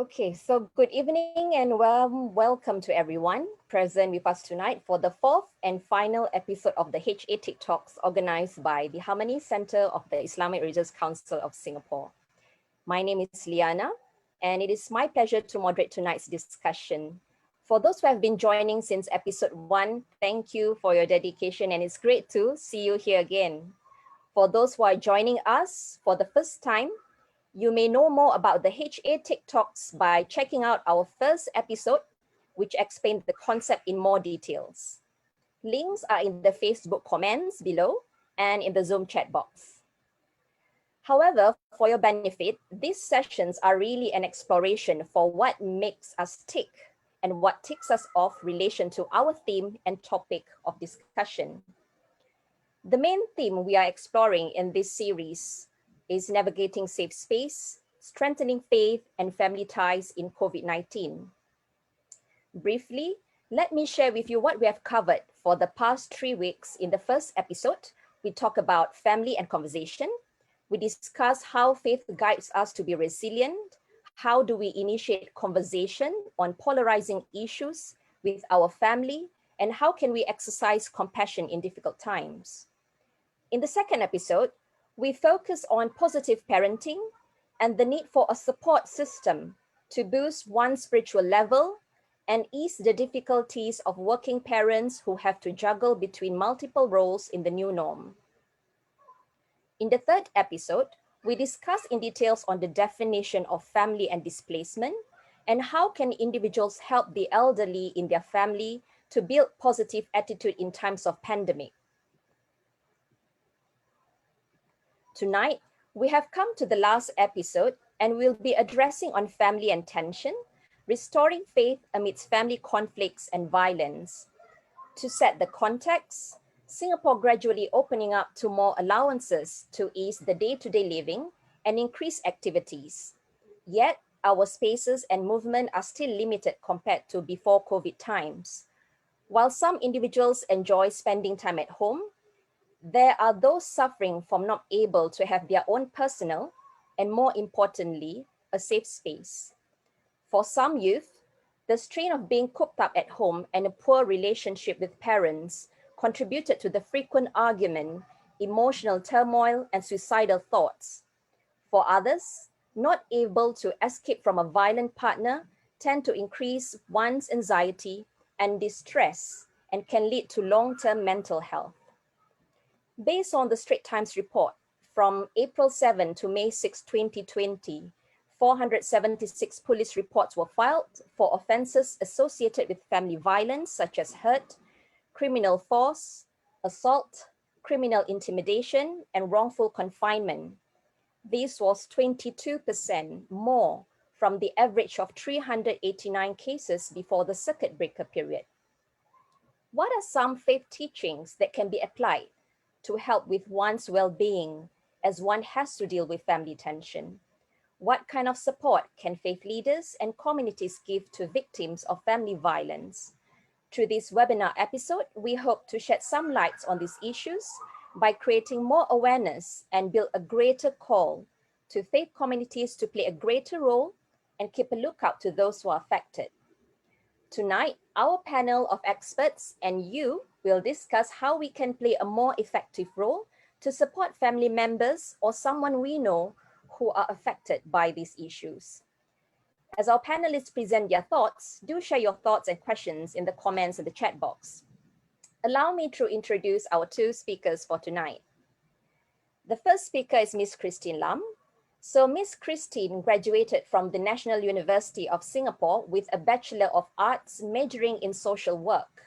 Okay, so good evening and welcome to everyone present with us tonight for the fourth and final episode of the HA TikToks organized by the Harmony Center of the Islamic Religious Council of Singapore. My name is Liana, and it is my pleasure to moderate tonight's discussion. For those who have been joining since episode 1, thank you for your dedication, and it's great to see you here again. For those who are joining us for the first time, you may know more about the HA TikToks by checking out our first episode, which explained the concept in more details. Links are in the Facebook comments below and in the Zoom chat box. However, for your benefit, these sessions are really an exploration for what makes us tick and what ticks us off relation to our theme and topic of discussion. The main theme we are exploring in this series is navigating safe space, strengthening faith and family ties in COVID-19. Briefly, let me share with you what we have covered for the past 3 weeks. In the first episode, we talk about family and conversation. We discuss how faith guides us to be resilient. How do we initiate conversation on polarizing issues with our family? And how can we exercise compassion in difficult times? In the second episode, we focus on positive parenting and the need for a support system to boost one's spiritual level and ease the difficulties of working parents who have to juggle between multiple roles in the new norm. In the third episode, we discuss in details on the definition of family and displacement and how can individuals help the elderly in their family to build positive attitude in times of pandemic. Tonight, we have come to the last episode and we'll be addressing on family and tension, restoring faith amidst family conflicts and violence. To set the context, Singapore gradually opening up to more allowances to ease the day-to-day living and increase activities. Yet, our spaces and movement are still limited compared to before COVID times. While some individuals enjoy spending time at home, there are those suffering from not able to have their own personal and, more importantly, a safe space. For some youth, the strain of being cooped up at home and a poor relationship with parents contributed to the frequent argument, emotional turmoil, and suicidal thoughts. For others, not able to escape from a violent partner tend to increase one's anxiety and distress and can lead to long-term mental health. Based on the Straits Times report, from April 7 to May 6, 2020, 476 police reports were filed for offences associated with family violence such as hurt, criminal force, assault, criminal intimidation, and wrongful confinement. This was 22% more from the average of 389 cases before the circuit breaker period. What are some faith teachings that can be applied to help with one's well-being as one has to deal with family tension? What kind of support can faith leaders and communities give to victims of family violence? Through this webinar episode, we hope to shed some lights on these issues by creating more awareness and build a greater call to faith communities to play a greater role and keep a lookout to those who are affected. Tonight, our panel of experts and you will discuss how we can play a more effective role to support family members or someone we know who are affected by these issues. As our panelists present their thoughts, do share your thoughts and questions in the comments in the chat box. Allow me to introduce our two speakers for tonight. The first speaker is Miss Christine Lam. So Miss Christine graduated from the National University of Singapore with a Bachelor of Arts majoring in social work.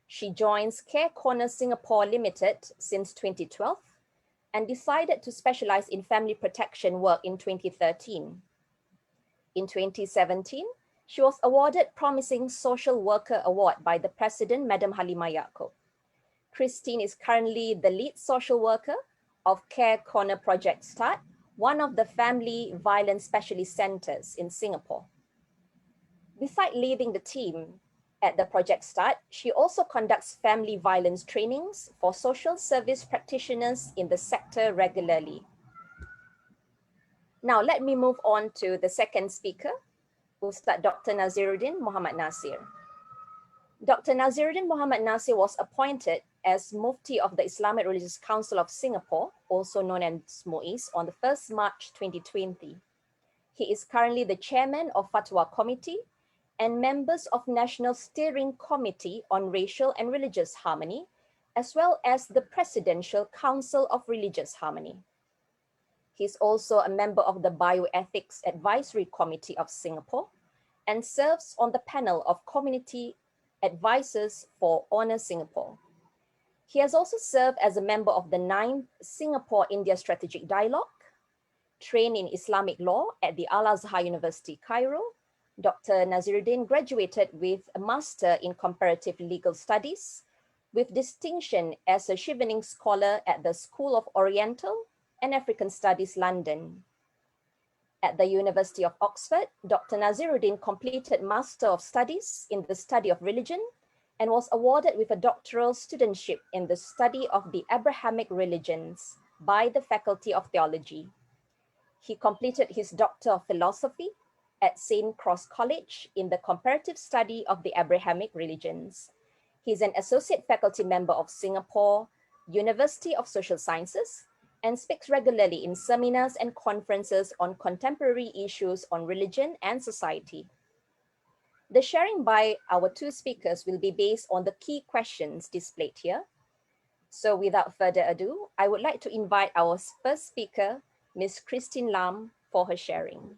She joins Care Corner Singapore Limited since 2012 and decided to specialize in family protection work in 2013. In 2017, she was awarded Promising Social Worker Award by the President, Madam Halimah Yacob. Christine is currently the lead social worker of Care Corner Project Start, one of the family violence specialist centers in Singapore. Besides leading the team at the Project Start, she also conducts family violence trainings for social service practitioners in the sector regularly. Now, let me move on to the second speaker. Ustad Dr. Naziruddin Muhammad Nasir. Dr. Naziruddin Muhammad Nasir was appointed as Mufti of the Islamic Religious Council of Singapore, also known as MUIS, on the 1st March 2020. He is currently the chairman of Fatwa Committee and members of National Steering Committee on Racial and Religious Harmony, as well as the Presidential Council of Religious Harmony. He is also a member of the Bioethics Advisory Committee of Singapore and serves on the panel of community advisors for Honour Singapore. He has also served as a member of the 9th Singapore-India Strategic Dialogue, trained in Islamic law at the Al-Azhar University, Cairo. Dr. Naziruddin graduated with a Master in Comparative Legal Studies with distinction as a Chevening Scholar at the School of Oriental and African Studies, London. At the University of Oxford, Dr. Naziruddin completed Master of Studies in the Study of Religion and was awarded with a doctoral studentship in the study of the Abrahamic religions by the Faculty of Theology. He completed his Doctor of Philosophy at St. Cross College in the comparative study of the Abrahamic religions. He's an associate faculty member of Singapore University of Social Sciences and speaks regularly in seminars and conferences on contemporary issues on religion and society. The sharing by our two speakers will be based on the key questions displayed here. So without further ado, I would like to invite our first speaker, Ms. Christine Lam, for her sharing.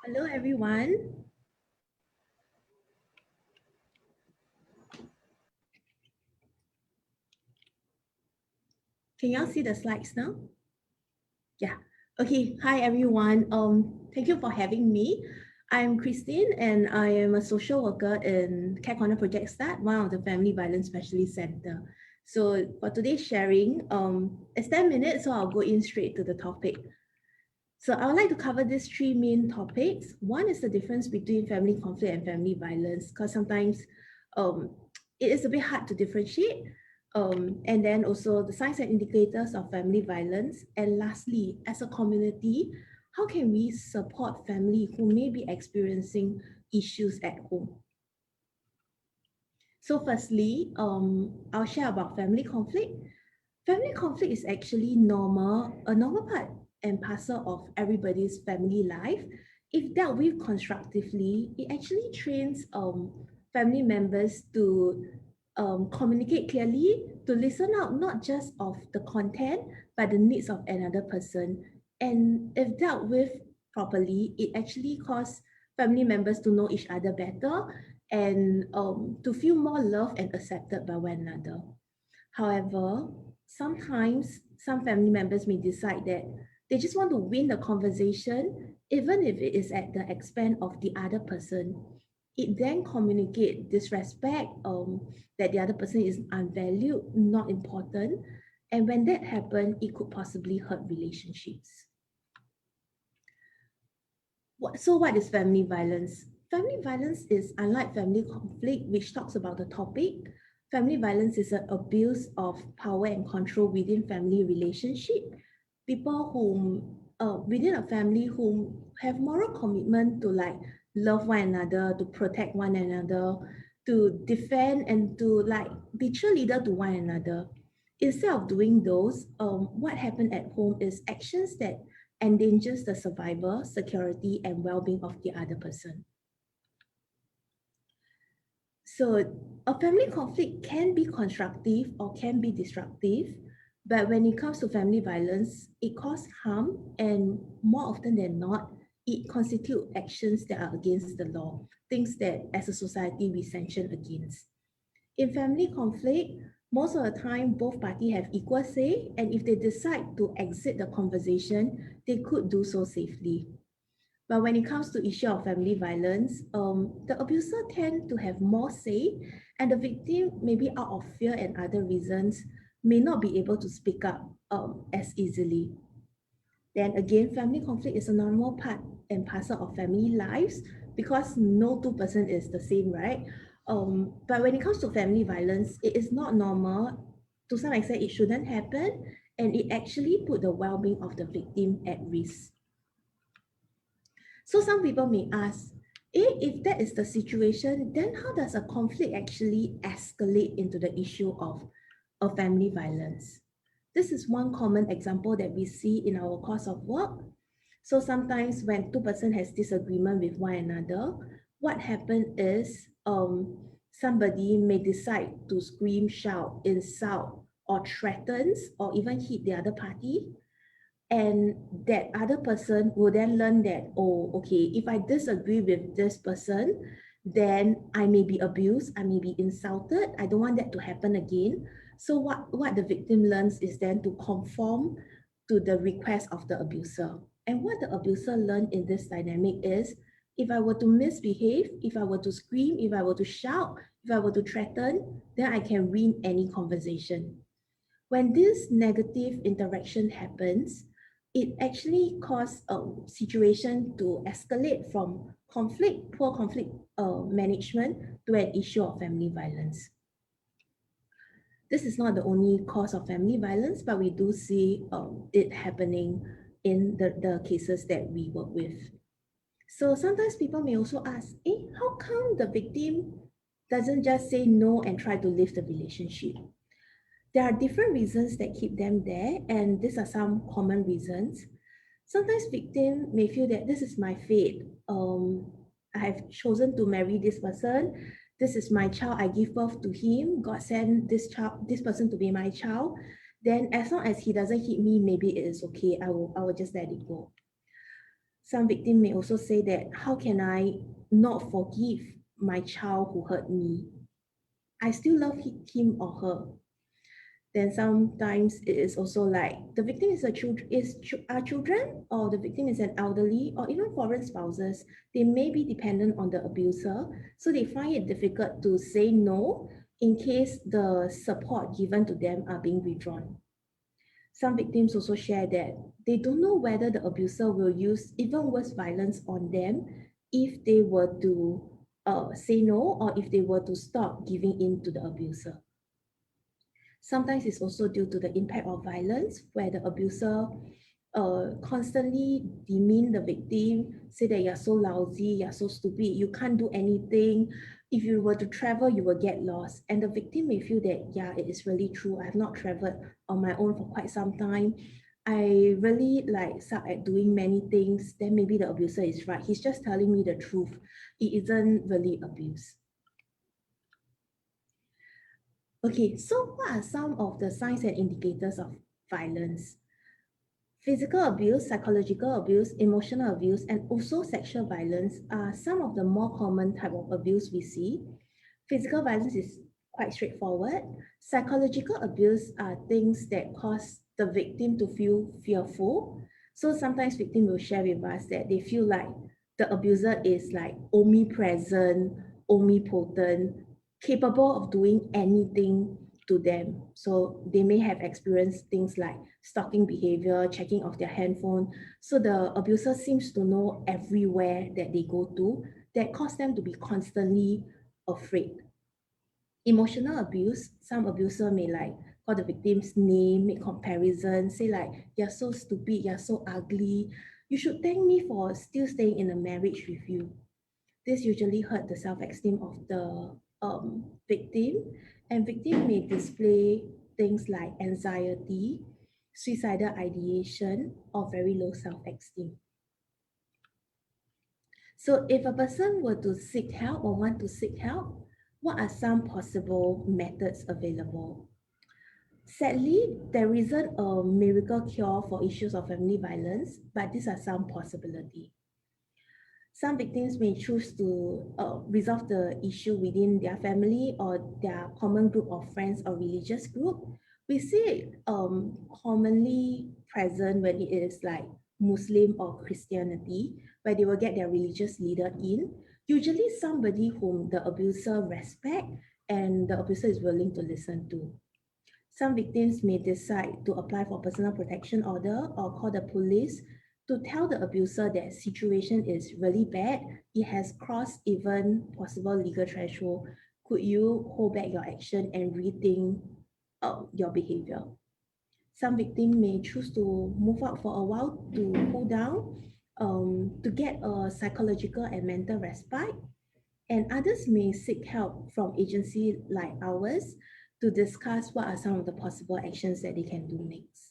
Hello, everyone. Can y'all see the slides now? Yeah. Okay. Hi, everyone. Thank you for having me. I'm Christine, and I am a social worker in Cat Corner Project Start, one of the Family Violence Specialist Center. So for today's sharing, it's 10 minutes, so I'll go in straight to the topic. So I would like to cover these three main topics. One is the difference between family conflict and family violence, because sometimes it is a bit hard to differentiate. And then also the signs and indicators of family violence. And lastly, as a community, how can we support family who may be experiencing issues at home? So firstly, I'll share about family conflict. Family conflict is actually a normal part and parcel of everybody's family life. If dealt with constructively, it actually trains family members to communicate clearly, to listen out not just of the content, but the needs of another person. And if dealt with properly, it actually causes family members to know each other better and to feel more loved and accepted by one another. However, sometimes some family members may decide that they just want to win the conversation, even if it is at the expense of the other person. It then communicate disrespect, that the other person is unvalued, not important. And when that happens, it could possibly hurt relationships. So what is family violence? Family violence is unlike family conflict, which talks about the topic. Family violence is an abuse of power and control within family relationship. People whom within a family who have moral commitment to like love one another, to protect one another, to defend and to like be cheerleader to one another. Instead of doing those, what happened at home is actions that endangers the survival, security, and well-being of the other person. So a family conflict can be constructive or can be destructive, but when it comes to family violence, it causes harm, and more often than not, it constitutes actions that are against the law, things that as a society we sanction against. In family conflict, most of the time, both parties have equal say, and if they decide to exit the conversation, they could do so safely. But when it comes to issue of family violence, the abuser tend to have more say, and the victim, maybe out of fear and other reasons, may not be able to speak up as easily. Then again, family conflict is a normal part and parcel of family lives because no two-person is the same, right? But when it comes to family violence, it is not normal. To some extent, it shouldn't happen, and it actually put the well-being of the victim at risk. So some people may ask, if that is the situation, then how does a conflict actually escalate into the issue of a family violence? This is one common example that we see in our course of work. So sometimes when two-person has disagreement with one another, what happens is somebody may decide to scream, shout, insult, or threatens, or even hit the other party, and that other person will then learn that, oh, okay, if I disagree with this person, then I may be abused, I may be insulted, I don't want that to happen again. So what the victim learns is then to conform to the request of the abuser. And what the abuser learned in this dynamic is, if I were to misbehave, if I were to scream, if I were to shout, if I were to threaten, then I can win any conversation. When this negative interaction happens, it actually causes a situation to escalate from conflict, poor conflict management, to an issue of family violence. This is not the only cause of family violence, but we do see it happening in the cases that we work with. So sometimes people may also ask, how come the victim doesn't just say no and try to leave the relationship? There are different reasons that keep them there, and these are some common reasons. Sometimes victims may feel that this is my fate. I have chosen to marry this person. This is my child. I give birth to him. God sent this person to be my child. Then, as long as he doesn't hit me, maybe it is okay. I will just let it go. Some victims may also say that, how can I not forgive my child who hurt me? I still love him or her. Then sometimes it is also like the victim is are children, or the victim is an elderly, or even foreign spouses. They may be dependent on the abuser, so they find it difficult to say no in case the support given to them are being withdrawn. Some victims also share that they don't know whether the abuser will use even worse violence on them if they were to say no, or if they were to stop giving in to the abuser. Sometimes it's also due to the impact of violence, where the abuser constantly demean the victim, say that you're so lousy, you're so stupid, you can't do anything. If you were to travel, you will get lost. And the victim may feel that, yeah, it is really true. I have not traveled on my own for quite some time. I really suck at doing many things. Then maybe the abuser is right. He's just telling me the truth. It isn't really abuse. Okay, so what are some of the signs and indicators of violence? Physical abuse, psychological abuse, emotional abuse, and also sexual violence are some of the more common type of abuse we see. Physical violence is quite straightforward. Psychological abuse are things that cause the victim to feel fearful. So sometimes victim will share with us that they feel like the abuser is like omnipresent, omnipotent, capable of doing anything to them. So they may have experienced things like stalking behavior, checking of their handphone. So the abuser seems to know everywhere that they go to, that cause them to be constantly afraid. Emotional abuse, some abuser may call the victim's name, make comparisons, say like, you're so stupid, you're so ugly. You should thank me for still staying in a marriage with you. This usually hurt the self-esteem of the victim, and victim may display things like anxiety, suicidal ideation, or very low self-esteem. So if a person were to seek help or want to seek help, what are some possible methods available? Sadly, there isn't a miracle cure for issues of family violence, but these are some possibilities. Some victims may choose to resolve the issue within their family or their common group of friends or religious group. We see it commonly present when it is like Muslim or Christianity, where they will get their religious leader in, usually somebody whom the abuser respect and the abuser is willing to listen to. Some victims may decide to apply for personal protection order or call the police to tell the abuser that situation is really bad, it has crossed even possible legal threshold. Could you hold back your action and rethink your behavior? Some victims may choose to move out for a while to cool down, to get a psychological and mental respite, and others may seek help from agencies like ours to discuss what are some of the possible actions that they can do next.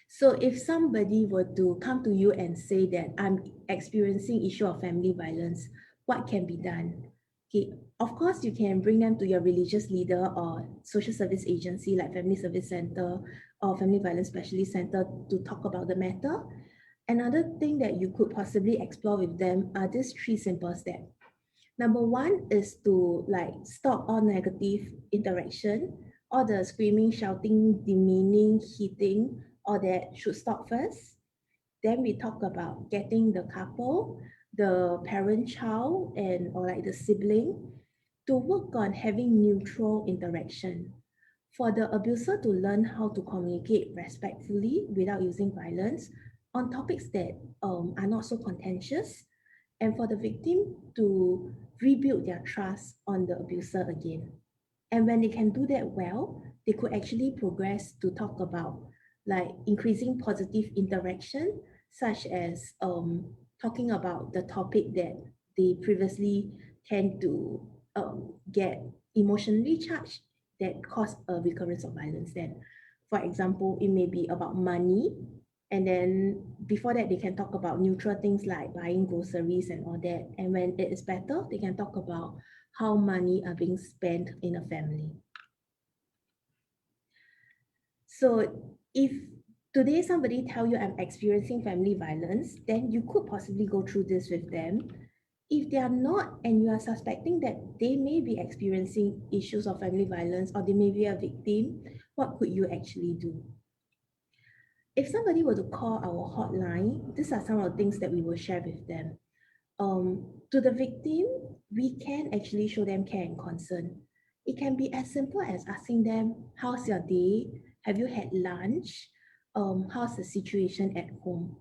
So if somebody were to come to you and say that I'm experiencing issue of family violence, what can be done? Okay, of course you can bring them to your religious leader or social service agency like Family Service Center or Family Violence Specialist Center to talk about the matter. Another thing that you could possibly explore with them are these three simple steps. Number one is to like stop all negative interaction, all the screaming, shouting, demeaning, hitting, all that should stop first. Then we talk about getting the couple, the parent child, and or like the sibling to work on having neutral interaction. For the abuser to learn how to communicate respectfully without using violence on topics that are not so contentious, and for the victim to rebuild their trust on the abuser again. And when they can do that well, they could actually progress to talk about like increasing positive interaction, such as talking about the topic that they previously tend to get emotionally charged that cause a recurrence of violence. Then, for example, it may be about money, and then before that, they can talk about neutral things like buying groceries and all that. And when it is better, they can talk about how money are being spent in a family. So if today somebody tell you I'm experiencing family violence, then you could possibly go through this with them. If they are not and you are suspecting that they may be experiencing issues of family violence or they may be a victim, what could you actually do? If somebody were to call our hotline, these are some of the things that we will share with them. To the victim, we can actually show them care and concern. It can be as simple as asking them, how's your day? Have you had lunch? How's the situation at home?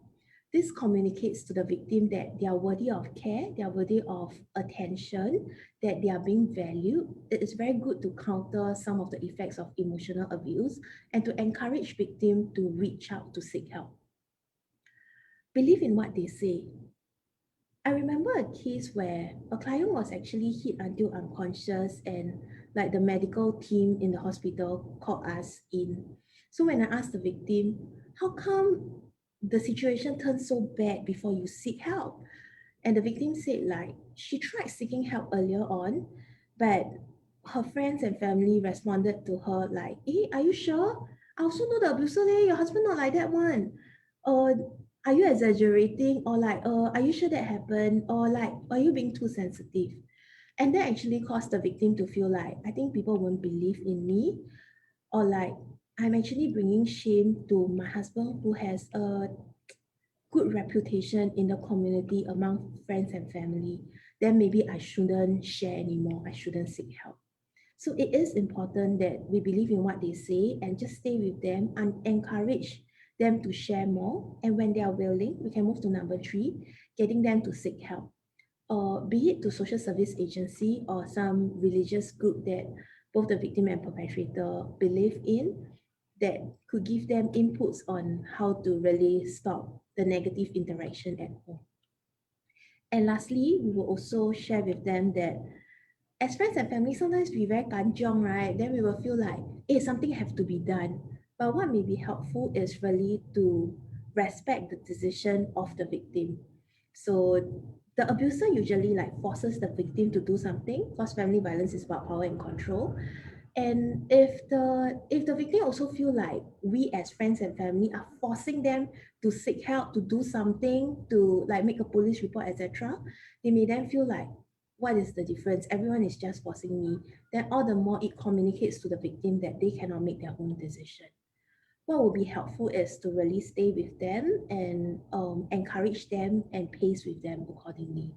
This communicates to the victim that they are worthy of care, they are worthy of attention, that they are being valued. It is very good to counter some of the effects of emotional abuse and to encourage victim to reach out to seek help. Believe in what they say. I remember a case where a client was actually hit until unconscious, and like the medical team in the hospital called us in. So when I asked the victim, how come the situation turned so bad before you seek help? And the victim said like she tried seeking help earlier on, but her friends and family responded to her like, hey, are you sure? I also know the abuser leh, your husband not like that one. Are you exaggerating? Or like, are you sure that happened? Or like, are you being too sensitive? And that actually caused the victim to feel like, I think people won't believe in me. Or like, I'm actually bringing shame to my husband who has a good reputation in the community among friends and family. Then maybe I shouldn't share anymore. I shouldn't seek help. So it is important that we believe in what they say and just stay with them and encourage them to share more. And when they are willing, we can move to number three, getting them to seek help. Be it to social service agency or some religious group that both the victim and perpetrator believe in, that could give them inputs on how to really stop the negative interaction at home. And lastly, we will also share with them that as friends and family, sometimes we very kanjiong, right? Then we will feel like, hey, something have to be done. But what may be helpful is really to respect the decision of the victim. So the abuser usually like forces the victim to do something because family violence is about power and control. And if the victim also feel like we as friends and family are forcing them to seek help, to do something, to like make a police report, etc., they may then feel like, what is the difference? Everyone is just forcing me. Then all the more it communicates to the victim that they cannot make their own decision. What would be helpful is to really stay with them and encourage them and pace with them accordingly.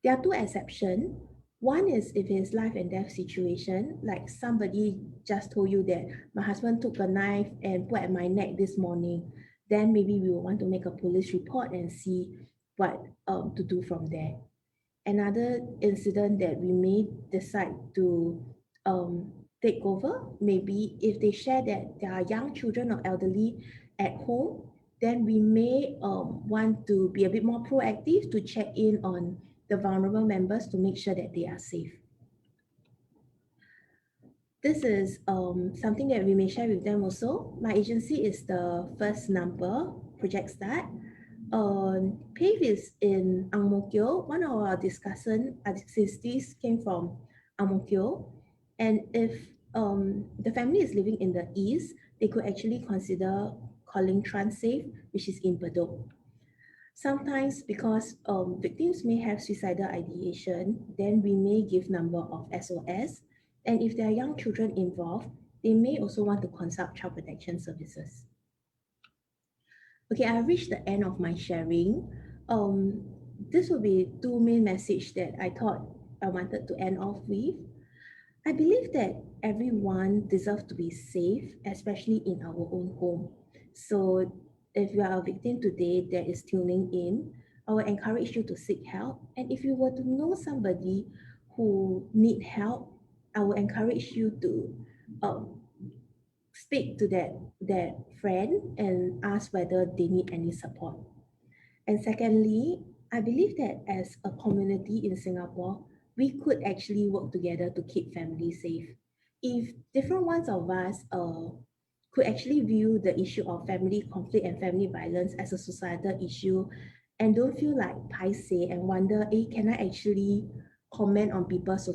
There are two exceptions. One is if it's life and death situation, like somebody just told you that my husband took a knife and put at my neck this morning, then maybe we will want to make a police report and see what to do from there. Another incident that we may decide to take over, maybe if they share that there are young children or elderly at home, then we may want to be a bit more proactive to check in on the vulnerable members to make sure that they are safe. This is something that we may share with them also. My agency is the first number, Project Start. PAVE is in Ang Mo Kio. One of our discussants came from Ang Mo Kio. And if the family is living in the east, they could actually consider calling TransSafe, which is in Bedok. Sometimes because victims may have suicidal ideation, then we may give number of SOS. And if there are young children involved, they may also want to consult child protection services. Okay, I've reached the end of my sharing. Um, this will be two main message that I thought I wanted to end off with. I believe that everyone deserves to be safe, especially in our own home. So if you are a victim today that is tuning in, I will encourage you to seek help. And if you were to know somebody who need help, I will encourage you to um, speak to that friend and ask whether they need any support. And secondly, I believe that as a community in Singapore, we could actually work together to keep families safe. If different ones of us could actually view the issue of family conflict and family violence as a societal issue and don't feel like paise and wonder, can I actually comment on people's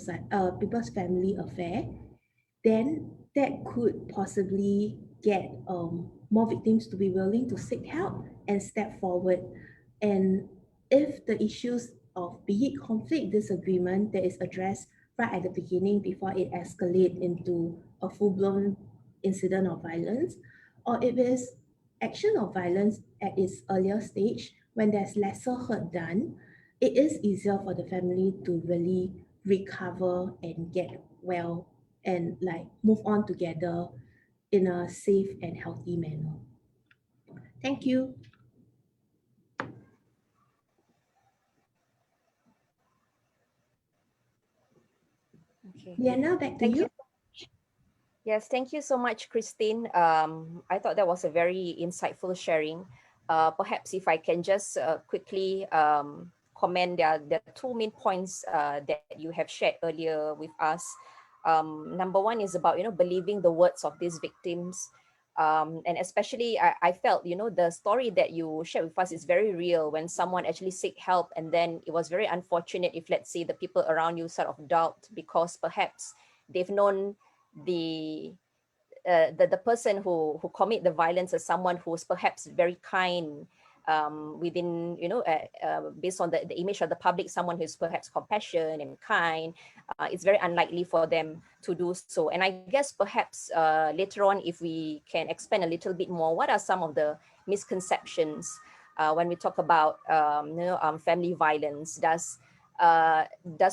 family affair? Then that could possibly get more victims to be willing to seek help and step forward. And if the issues of be it conflict, disagreement that is addressed right at the beginning before it escalates into a full-blown incident of violence, or if it is action of violence at its earlier stage when there's lesser hurt done, it is easier for the family to really recover and get well and like move on together in a safe and healthy manner. Thank you. Okay. Liana, back to Thank you. you. Yes, thank you so much, Christine. I thought that was a very insightful sharing. Perhaps if I can just quickly comment, there are two main points that you have shared earlier with us. Number one is about, believing the words of these victims. And especially, I felt, the story that you shared with us is very real when someone actually seek help. And then it was very unfortunate if, let's say, the people around you sort of doubt because perhaps they've known the the person who commit the violence as someone who's perhaps very kind, within, based on the image of the public, someone who's perhaps compassionate and kind. It's very unlikely for them to do so. And I guess perhaps later on, if we can expand a little bit more, what are some of the misconceptions when we talk about family violence? Does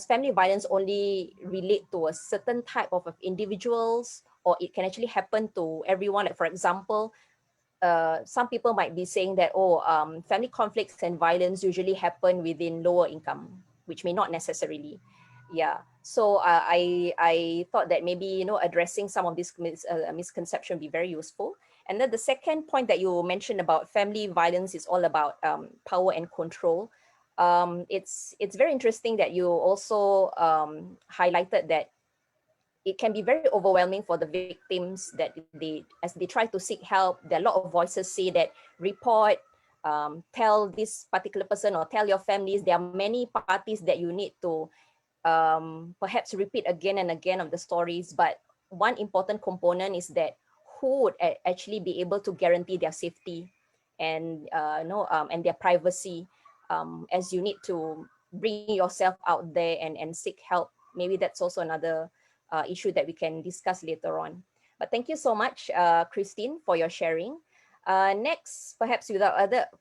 family violence only relate to a certain type of individuals, or it can actually happen to everyone? Like, for example, some people might be saying that, family conflicts and violence usually happen within lower income, which may not necessarily. Yeah. So I thought that maybe, addressing some of these misconception be very useful. And then the second point that you mentioned about family violence is all about power and control. It's very interesting that you also highlighted that it can be very overwhelming for the victims, that as they try to seek help, there are a lot of voices say that report, tell this particular person or tell your families. There are many parties that you need to perhaps repeat again and again of the stories. But one important component is that who would actually be able to guarantee their safety and and their privacy, as you need to bring yourself out there and seek help. Maybe that's also another issue that we can discuss later on. But thank you so much, Christine, for your sharing. Next, perhaps without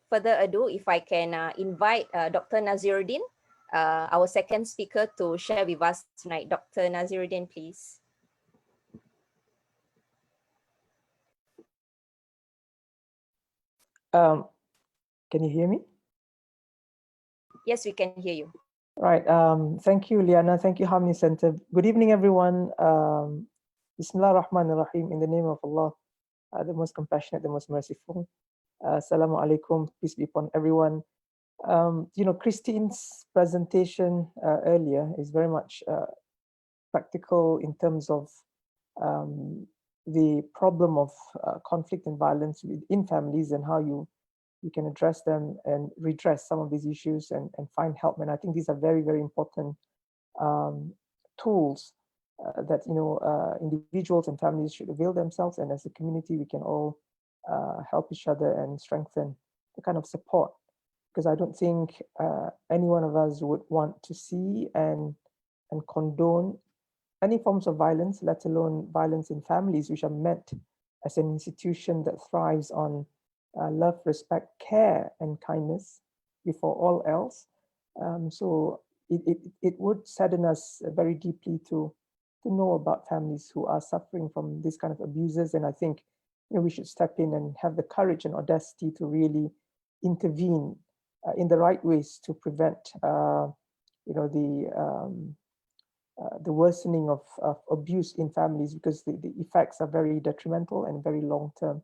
further ado, if I can invite Dr. Naziruddin our second speaker to share with us tonight. Dr. Naziruddin, please. Um, can you hear me? Yes, we can hear you. Right. Thank you, Liana. Thank you, Harmony Center. Good evening, everyone. Bismillah ar-Rahman ar-Rahim. In the name of Allah, the most compassionate, the most merciful. Assalamu alaikum. Peace be upon everyone. Christine's presentation earlier is very much practical in terms of the problem of conflict and violence within families and how you can address them and redress some of these issues and find help. And I think these are very, very important tools that individuals and families should avail themselves. And as a community, we can all help each other and strengthen the kind of support. Because I don't think any one of us would want to see and condone any forms of violence, let alone violence in families, which are meant as an institution that thrives on love, respect, care, and kindness before all else. So it would sadden us very deeply to know about families who are suffering from this kind of abuses. And I think we should step in and have the courage and audacity to really intervene in the right ways to prevent the worsening of abuse in families, because the effects are very detrimental and very long term.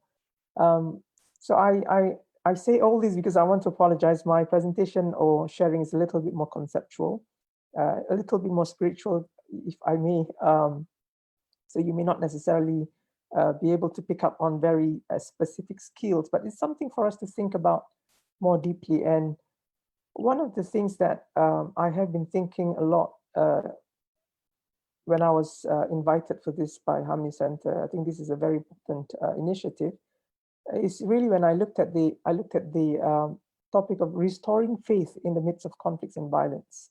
So I say all this because I want to apologize. My presentation or sharing is a little bit more conceptual, a little bit more spiritual, if I may. So you may not necessarily be able to pick up on very specific skills, but it's something for us to think about more deeply. And one of the things that I have been thinking a lot when I was invited for this by Harmony Center, I think this is a very important initiative. Is really when I looked at the topic of restoring faith in the midst of conflicts and violence.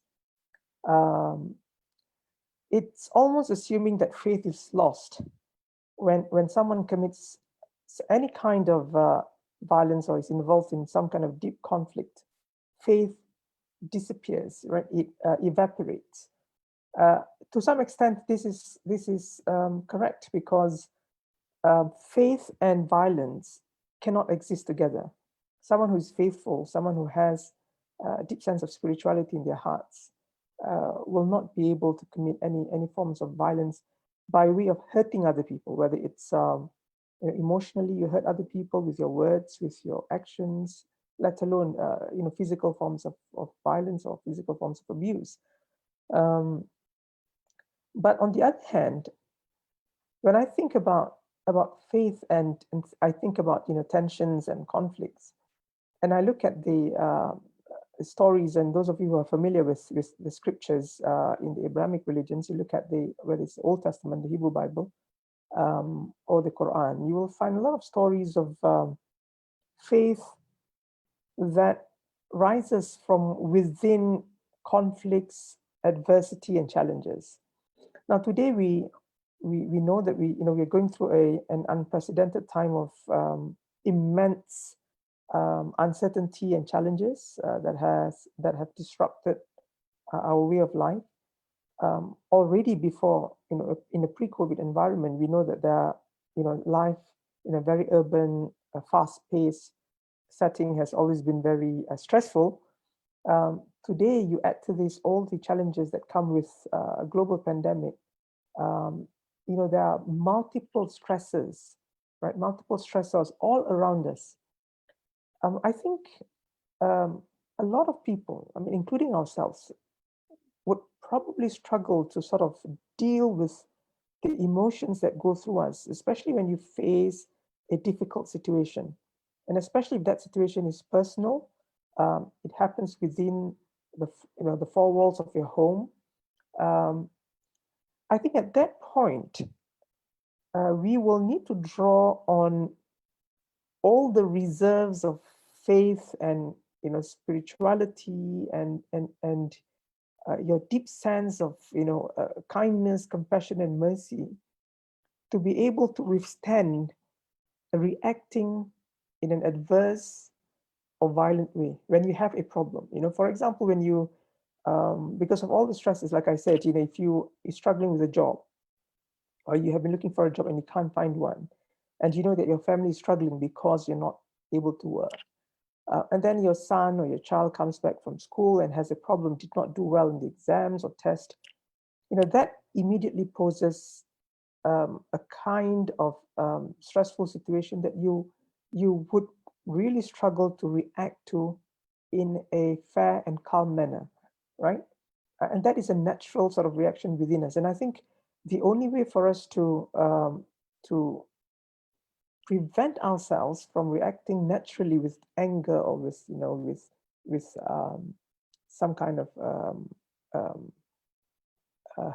It's almost assuming that faith is lost when someone commits any kind of violence or is involved in some kind of deep conflict. Faith disappears, right? It evaporates. To some extent, this is correct, because faith and violence cannot exist together. Someone who is faithful, someone who has a deep sense of spirituality in their hearts, will not be able to commit any forms of violence by way of hurting other people, whether it's emotionally you hurt other people with your words, with your actions, let alone physical forms of violence or physical forms of abuse. But on the other hand, when I think about faith and I think about tensions and conflicts, and I look at the stories, and those of you who are familiar with the scriptures in the Abrahamic religions, you look at whether it's the Old Testament, the Hebrew Bible, or the Quran, you will find a lot of stories of faith that rises from within conflicts, adversity, and challenges. Now, today we know that we're going through an unprecedented time of immense uncertainty and challenges that have disrupted our way of life. Already before, in a pre-COVID environment, we know that life in a very urban, fast-paced setting has always been very stressful. Today, you add to this all the challenges that come with a global pandemic. There are multiple stresses, right? Multiple stressors all around us. I think a lot of people, including ourselves, would probably struggle to sort of deal with the emotions that go through us, especially when you face a difficult situation. And especially if that situation is personal, it happens within the four walls of your home. I think at that point, we will need to draw on all the reserves of faith and spirituality and your deep sense of kindness, compassion, and mercy to be able to withstand reacting in an adverse or violent way when you have a problem. For example, when you because of all the stresses, like I said, if you're struggling with a job, or you have been looking for a job and you can't find one, and you know that your family is struggling because you're not able to work, and then your son or your child comes back from school and has a problem, did not do well in the exams or test, that immediately poses a kind of stressful situation that you would really struggle to react to in a fair and calm manner, right? And that is a natural sort of reaction within us. And I think the only way for us to prevent ourselves from reacting naturally with anger or with some kind of um,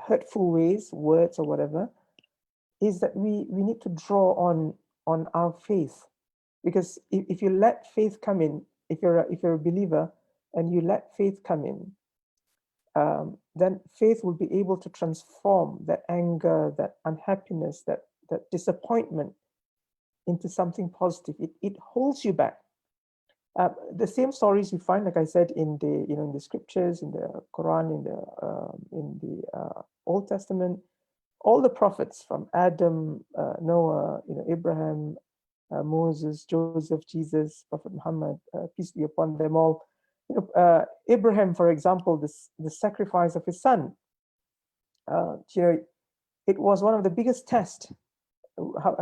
hurtful ways, words or whatever, is that we need to draw on our faith. Because if you let faith come in, if you're a believer and you let faith come in, then faith will be able to transform that anger, that unhappiness, that disappointment into something positive. It holds you back. The same stories you find, like I said, in the scriptures, in the Quran, in the Old Testament, all the prophets from Adam, Noah, Abraham, Moses, Joseph, Jesus, Prophet Muhammad, peace be upon them all. Abraham, for example, the sacrifice of his son. It was one of the biggest tests,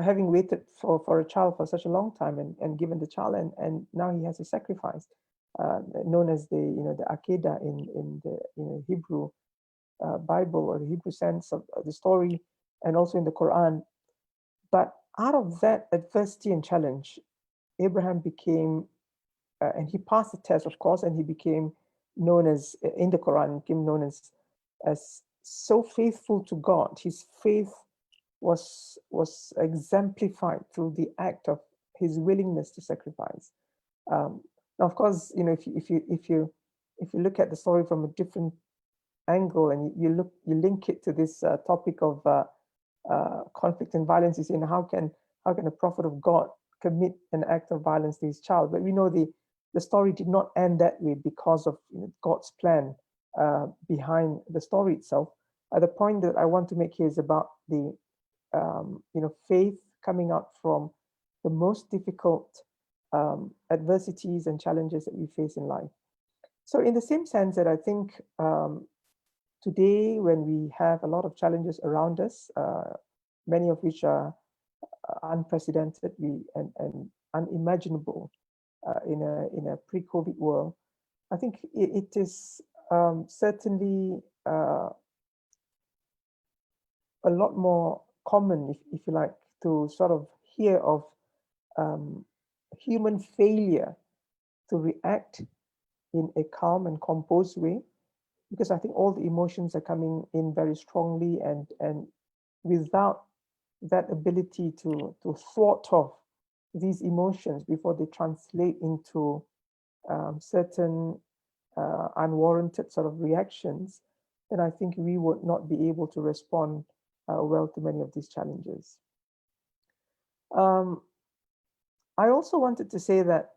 having waited for a child for such a long time and given the child, and now he has a sacrifice, known as the Akedah in the Hebrew Bible, or the Hebrew sense of the story, and also in the Quran. But out of that adversity and challenge, Abraham became, and he passed the test, of course, and he became known as, in the Quran, became known as so faithful to God. His faith was exemplified through the act of his willingness to sacrifice. Now, of course, if you look at the story from a different angle, and you link it to this topic of conflict and violence, is in how can a prophet of God commit an act of violence to his child? But we know the story did not end that way because of God's plan behind the story itself. The point that I want to make here is about the faith coming out from the most difficult adversities and challenges that we face in life. So in the same sense that I think today, when we have a lot of challenges around us, many of which are unprecedented and unimaginable in a pre-COVID world, I think it is certainly a lot more common, if you like, to sort of hear of human failure to react in a calm and composed way, because I think all the emotions are coming in very strongly, and without that ability to thwart off these emotions before they translate into certain unwarranted sort of reactions, then I think we would not be able to respond well to many of these challenges. I also wanted to say that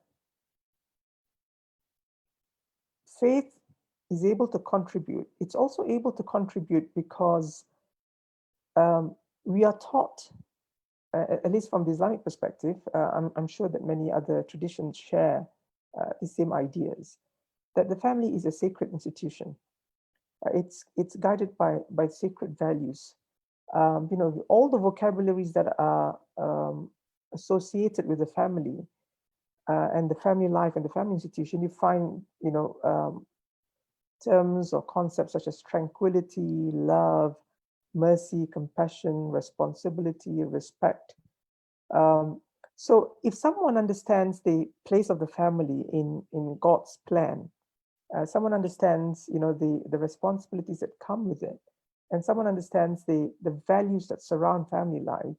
faith is able to contribute. It's also able to contribute because we are taught, at least from the Islamic perspective, I'm sure that many other traditions share the same ideas, that the family is a sacred institution. It's guided by sacred values. All the vocabularies that are associated with the family and the family life and the family institution, you find, terms or concepts such as tranquility, love, mercy, compassion, responsibility, respect. So if someone understands the place of the family in God's plan, someone understands, the responsibilities that come with it, and someone understands the values that surround family life,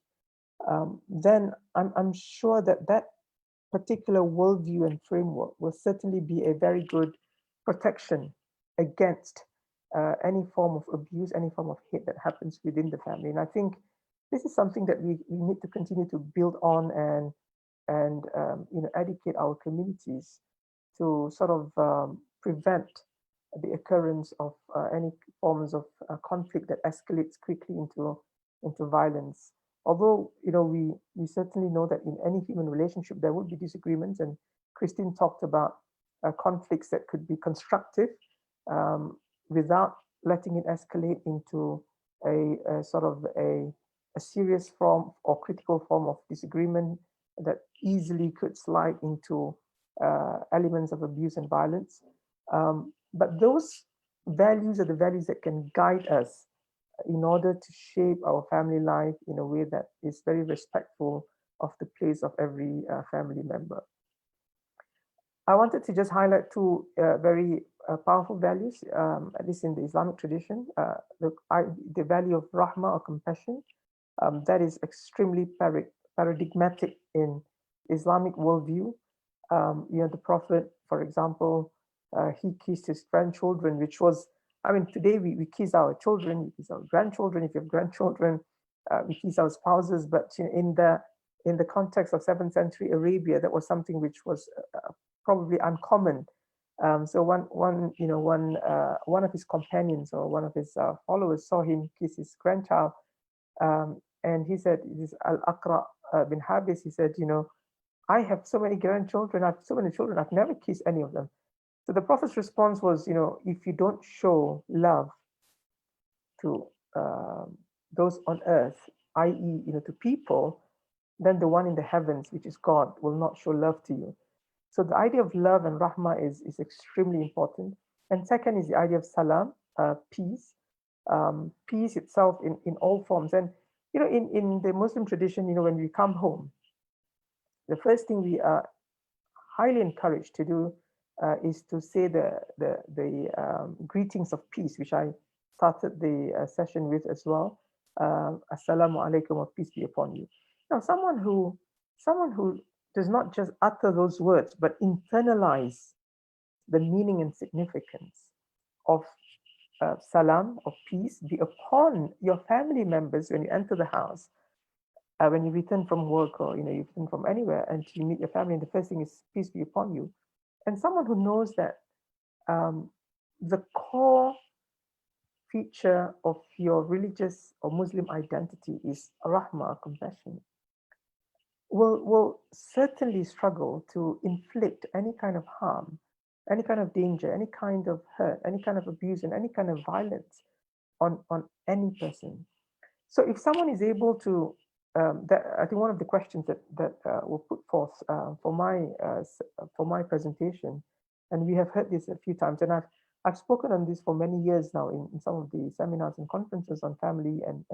then I'm sure that particular worldview and framework will certainly be a very good protection against any form of abuse, any form of hate that happens within the family. And I think this is something that we need to continue to build on and educate our communities to sort of prevent the occurrence of any forms of conflict that escalates quickly into violence. Although, we certainly know that in any human relationship there would be disagreements, and Christine talked about conflicts that could be constructive um, without letting it escalate into a sort of a serious form or critical form of disagreement that easily could slide into elements of abuse and violence. But those values are the values that can guide us in order to shape our family life in a way that is very respectful of the place of every family member. I wanted to just highlight two very powerful values, at least in the Islamic tradition. The value of rahmah or compassion, that is extremely paradigmatic in Islamic worldview. The Prophet, for example, he kissed his grandchildren, which was, I mean, today we kiss our children, we kiss our grandchildren. If you have grandchildren, we kiss our spouses. But in the context of 7th century Arabia, that was something which was probably uncommon. So one of his companions or one of his followers saw him kiss his grandchild, and he said, "This Al-Aqra bin Habis." He said, "I have so many grandchildren. I have so many children. I've never kissed any of them." So the Prophet's response was, if you don't show love to those on earth, i.e., to people, then the one in the heavens, which is God, will not show love to you. So the idea of love and rahmah is extremely important. And second is the idea of salam, peace. Peace itself in all forms. And in the Muslim tradition, when we come home, the first thing we are highly encouraged to do is to say the greetings of peace, which I started the session with as well. Assalamu alaikum, or peace be upon you. Now, someone who does not just utter those words, but internalize the meaning and significance of salam, of peace, be upon your family members when you enter the house, when you return from work, or you return from anywhere and you meet your family, and the first thing is peace be upon you. And someone who knows that the core feature of your religious or Muslim identity is rahmah, compassion, will certainly struggle to inflict any kind of harm, any kind of danger, any kind of hurt, any kind of abuse, and any kind of violence on any person. So if someone is able to, that I think one of the questions that were put forth for my presentation, and we have heard this a few times, and I've spoken on this for many years now in some of the seminars and conferences on family and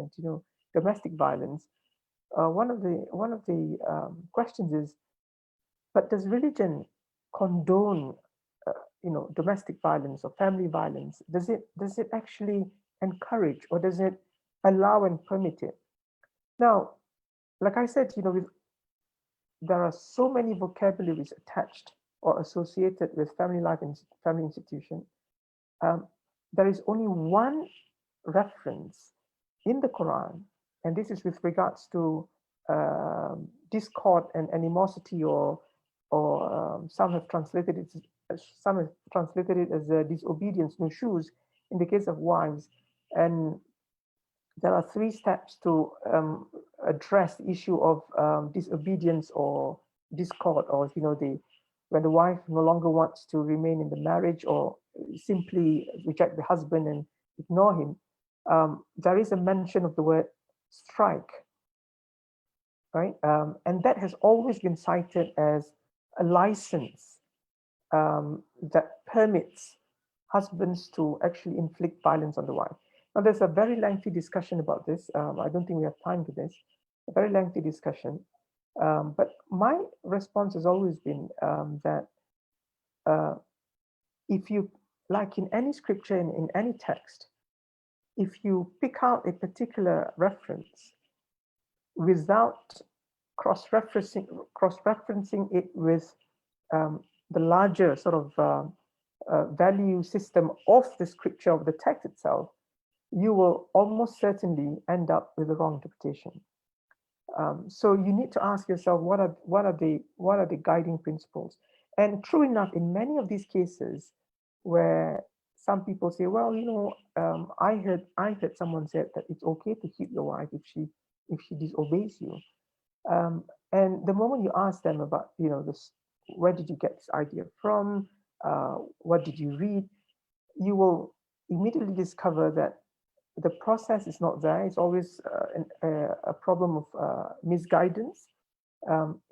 domestic violence. One of the questions is, but does religion condone domestic violence or family violence? Does it actually encourage, or does it allow and permit it? Now, like I said, there are so many vocabularies attached or associated with family life and family institution. There is only one reference in the Quran, and this is with regards to discord and animosity, or some have translated it as disobedience, nushuz, in the case of wives. And there are 3 steps to address the issue of disobedience or discord, or when the wife no longer wants to remain in the marriage, or simply reject the husband and ignore him. There is a mention of the word strike, right? And that has always been cited as a license that permits husbands to actually inflict violence on the wife. Now, there's a very lengthy discussion about this. I don't think we have time for this. A very lengthy discussion. But my response has always been that if you, like in any scripture, in any text, if you pick out a particular reference without cross-referencing it with the larger sort of value system of the scripture, of the text itself, you will almost certainly end up with the wrong interpretation. So you need to ask yourself, what are the guiding principles? And true enough, in many of these cases where some people say, well, I heard someone said that it's okay to hit your wife if she disobeys you. And the moment you ask them about, this, where did you get this idea from? What did you read? You will immediately discover that the process is not there. It's always a problem of misguidance,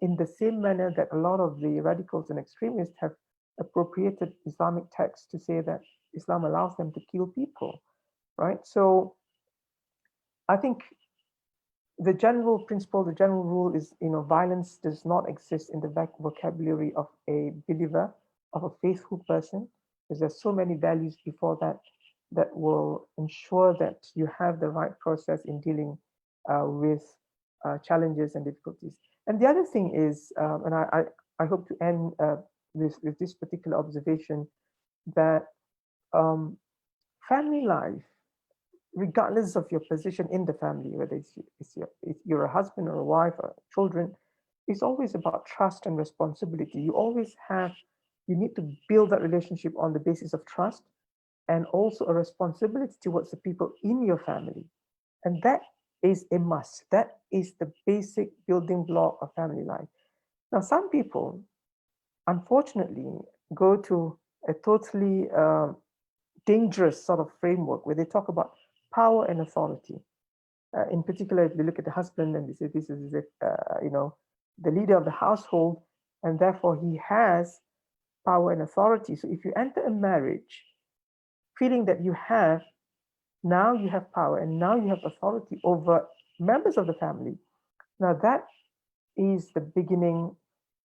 in the same manner that a lot of the radicals and extremists have appropriated Islamic texts to say that Islam allows them to kill people, right? So I think the general principle, the general rule is, violence does not exist in the vocabulary of a believer, of a faithful person, because there's so many values before that that will ensure that you have the right process in dealing with challenges and difficulties. And the other thing is, and I hope to end with this particular observation, that family life, regardless of your position in the family, whether if you're a husband or a wife or children, it's always about trust and responsibility. You need to build that relationship on the basis of trust and also a responsibility towards the people in your family. And that is a must. That is the basic building block of family life. Now, some people, unfortunately, go to a totally dangerous sort of framework where they talk about power and authority. In particular, if they look at the husband and they say this is, the leader of the household, and therefore he has power and authority. So if you enter a marriage feeling that you have power and now you have authority over members of the family, now that is the beginning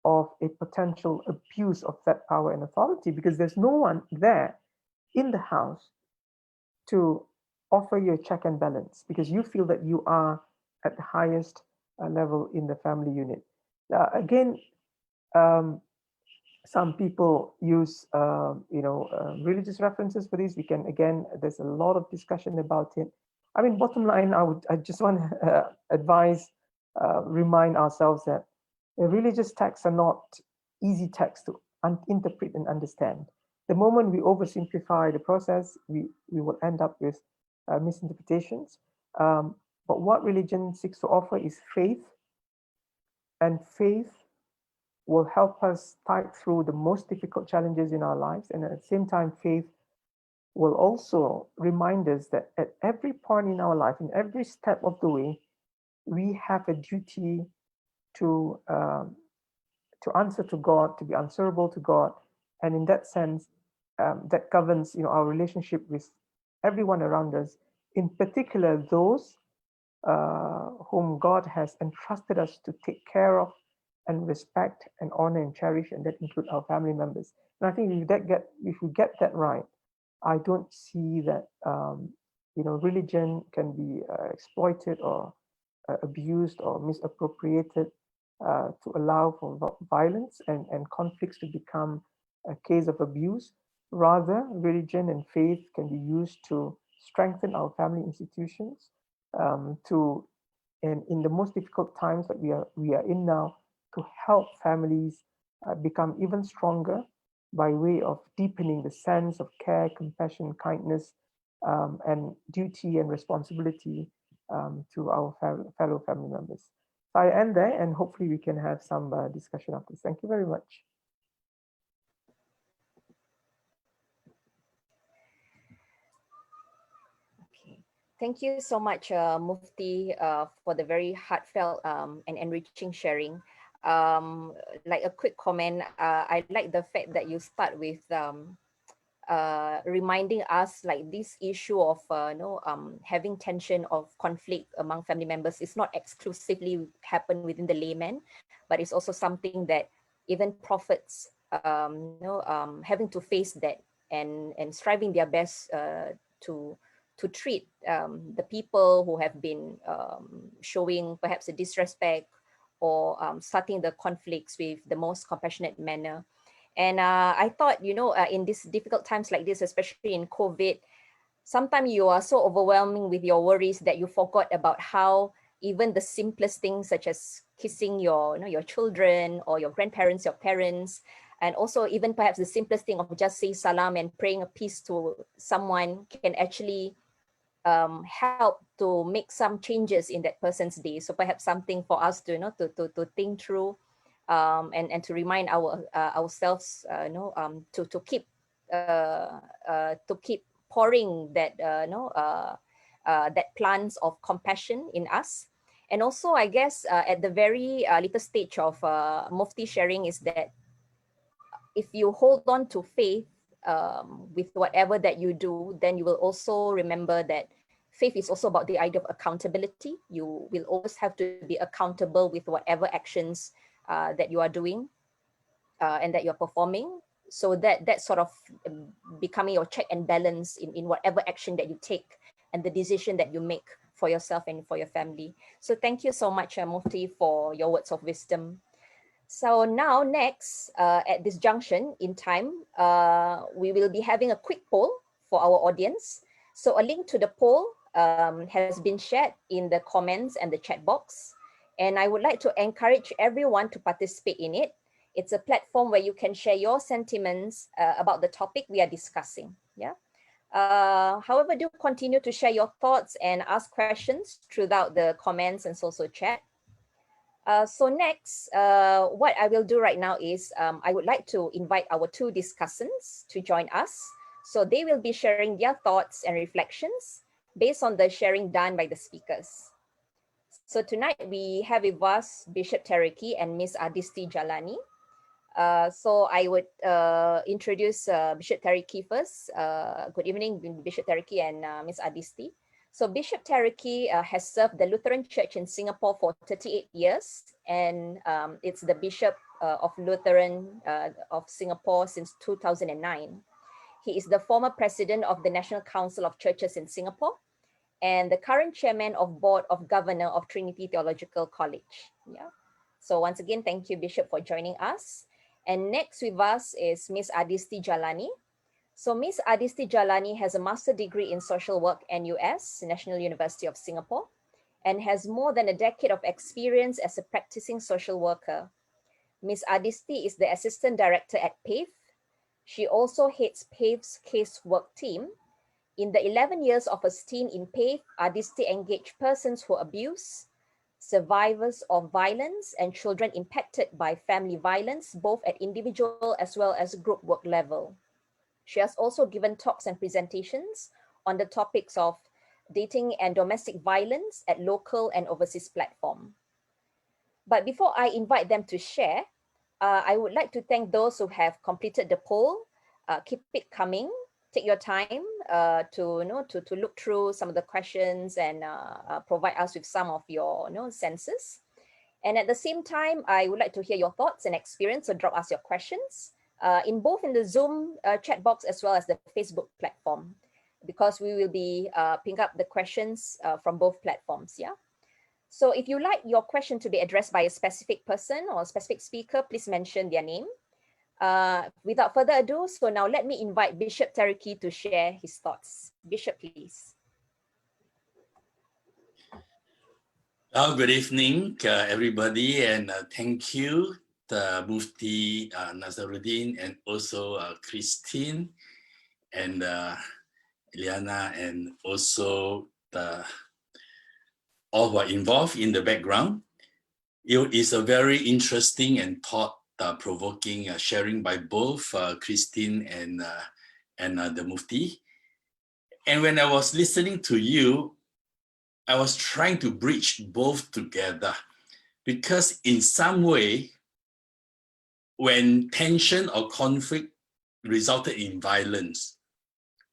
of a potential abuse of that power and authority, because there's no one there in the house to offer you a check and balance, because you feel that you are at the highest level in the family unit. Again, some people use religious references for this. We can, again, there's a lot of discussion about it. I mean, bottom line, I just want to remind ourselves that religious texts are not easy texts to interpret and understand. The moment we oversimplify the process, we will end up with misinterpretations. But what religion seeks to offer is faith, and faith will help us fight through the most difficult challenges in our lives. And at the same time, faith will also remind us that at every point in our life, in every step of the way, we have a duty to answer to God, to be answerable to God. And in that sense, that governs our relationship with everyone around us, in particular those whom God has entrusted us to take care of and respect and honor and cherish, and that include our family members. And I think if we get that right, I don't see that religion can be exploited or abused or misappropriated to allow for violence and conflicts to become a case of abuse. Rather, religion and faith can be used to strengthen our family institutions, and in the most difficult times that we are in now, to help families become even stronger by way of deepening the sense of care, compassion, kindness, and duty and responsibility to our fellow family members. So I end there, and hopefully we can have some discussion after this. Thank you very much. Okay. Thank you so much, Mufti, for the very heartfelt and enriching sharing. Like a quick comment, I like the fact that you start with reminding us like this issue of having tension of conflict among family members is not exclusively happen within the layman, but it's also something that even prophets having to face that and striving their best to treat the people who have been showing perhaps a disrespect or starting the conflicts with the most compassionate manner. And I thought, in these difficult times like this, especially in COVID, sometimes you are so overwhelming with your worries that you forgot about how even the simplest things, such as kissing your children or your grandparents, your parents, And also even perhaps the simplest thing of just saying salam and praying a peace to someone can actually help to make some changes in that person's day. So perhaps something for us to, to think through, and to remind ourselves, to keep pouring that, that plants of compassion in us. And also, I guess at the very little stage of Mufti sharing is that if you hold on to faith with whatever that you do, then you will also remember that faith is also about the idea of accountability. You will always have to be accountable with whatever actions that you are doing and that you're performing. So that sort of becoming your check and balance in whatever action that you take and the decision that you make for yourself and for your family. So thank you so much, Mufti, for your words of wisdom. So now next, at this junction in time, we will be having a quick poll for our audience. So a link to the poll has been shared in the comments and the chat box. And I would like to encourage everyone to participate in it. It's a platform where you can share your sentiments about the topic we are discussing. Yeah. However, do continue to share your thoughts and ask questions throughout the comments and social chat. So next, what I will do right now is I would like to invite our two discussants to join us. So they will be sharing their thoughts and reflections based on the sharing done by the speakers. So tonight we have with us Bishop Tereki and Miss Adisti Jalani. So I would introduce Bishop Tereki first. Good evening, Bishop Tereki and Miss Adisti. So Bishop Tereki has served the Lutheran Church in Singapore for 38 years, and it's the Bishop of Lutheran of Singapore since 2009. He is the former president of the National Council of Churches in Singapore and the current chairman of Board of Governor of Trinity Theological College. Yeah. So once again, thank you, Bishop, for joining us. And next with us is Miss Adisti Jalani. So Miss Adisti Jalani has a master's degree in social work NUS, National University of Singapore, and has more than a decade of experience as a practicing social worker. Miss Adisti is the assistant director at PAVE. She also heads PAVE's casework team. In the 11 years of her stint in PAVE, Adisti engaged persons who abuse, survivors of violence, and children impacted by family violence, both at individual as well as group work level. She has also given talks and presentations on the topics of dating and domestic violence at local and overseas platform. But before I invite them to share, I would like to thank those who have completed the poll. Keep it coming. Take your time to look through some of the questions and provide us with some of your senses. And at the same time, I would like to hear your thoughts and experience, so drop us your questions in both in the Zoom chat box as well as the Facebook platform, because we will be picking up the questions from both platforms. Yeah. So if you like your question to be addressed by a specific person or a specific speaker, please mention their name. Without further ado, so now let me invite Bishop Tereki to share his thoughts. Bishop, please. Good evening, everybody, and thank you, the Mufti Nazaruddin, and also Christine, and Eliana, and also all who are involved in the background. It is a very interesting and thought-provoking sharing by both Christine and the Mufti. And when I was listening to you, I was trying to bridge both together, because in some way, when tension or conflict resulted in violence,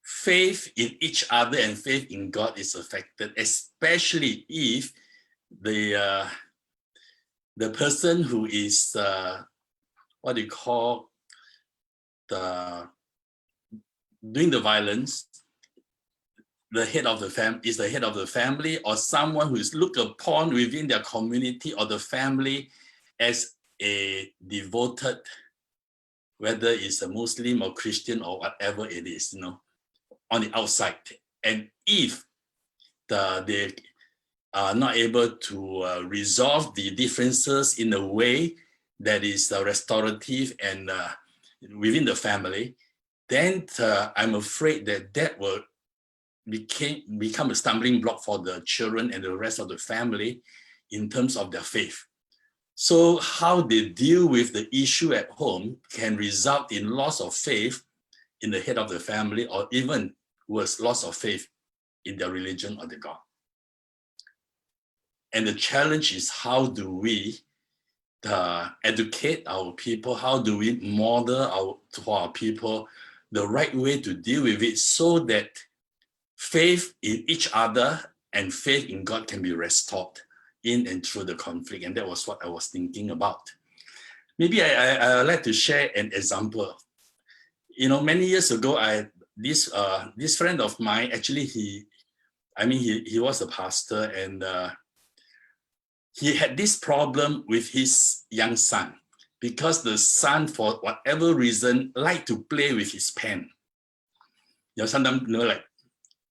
faith in each other and faith in God is affected, especially if the person who is what do you call doing the violence, the head of the family, or someone who is looked upon within their community or the family as a devoted, whether it's a Muslim or Christian or whatever it is, on the outside. And if they are not able to resolve the differences in a way that is restorative and within the family, then I'm afraid that will become a stumbling block for the children and the rest of the family in terms of their faith. So how they deal with the issue at home can result in loss of faith in the head of the family, or even worse, loss of faith in their religion or their God. And the challenge is, how do we educate our people? How do we model to our people the right way to deal with it, so that faith in each other and faith in God can be restored in and through the conflict? And that was what I was thinking about. Maybe I'd like to share an example. Many years ago, this friend of mine, actually, he was a pastor, and he had this problem with his young son, because the son, for whatever reason, liked to play with his pen. Sometimes, like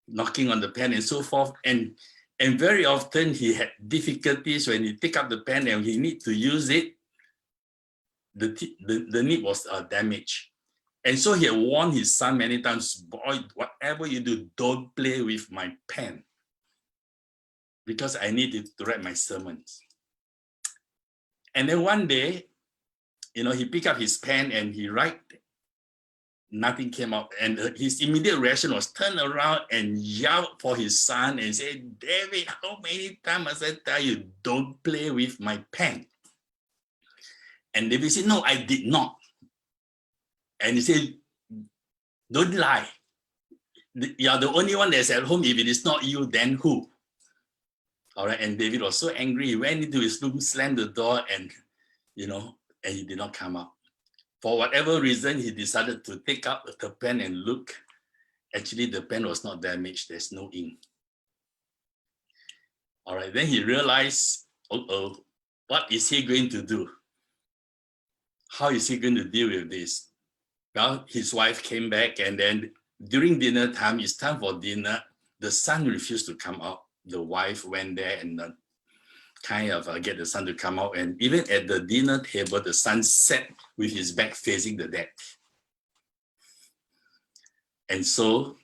knocking on the pen and so forth. And very often he had difficulties when he pick up the pen and he need to use it. The nib was damaged. And so he had warned his son many times, boy, whatever you do, don't play with my pen, because I need it to write my sermons. And then one day, he picked up his pen and he write. Nothing came out. And his immediate reaction was turn around and yell for his son and say, David, how many times must I tell you, don't play with my pen? And David said, no, I did not. And he said, don't lie. You are the only one that's at home. If it is not you, then who? All right. And David was so angry. He went into his room, slammed the door, and he did not come out. For whatever reason, he decided to take up the pen and look. Actually, the pen was not damaged. There's no ink. All right. Then he realized, what is he going to do? How is he going to deal with this? Well, his wife came back, and then during dinner time, it's time for dinner. The son refused to come out. The wife went there and get the son to come out. And even at the dinner table, the son sat with his back facing the dad. And so,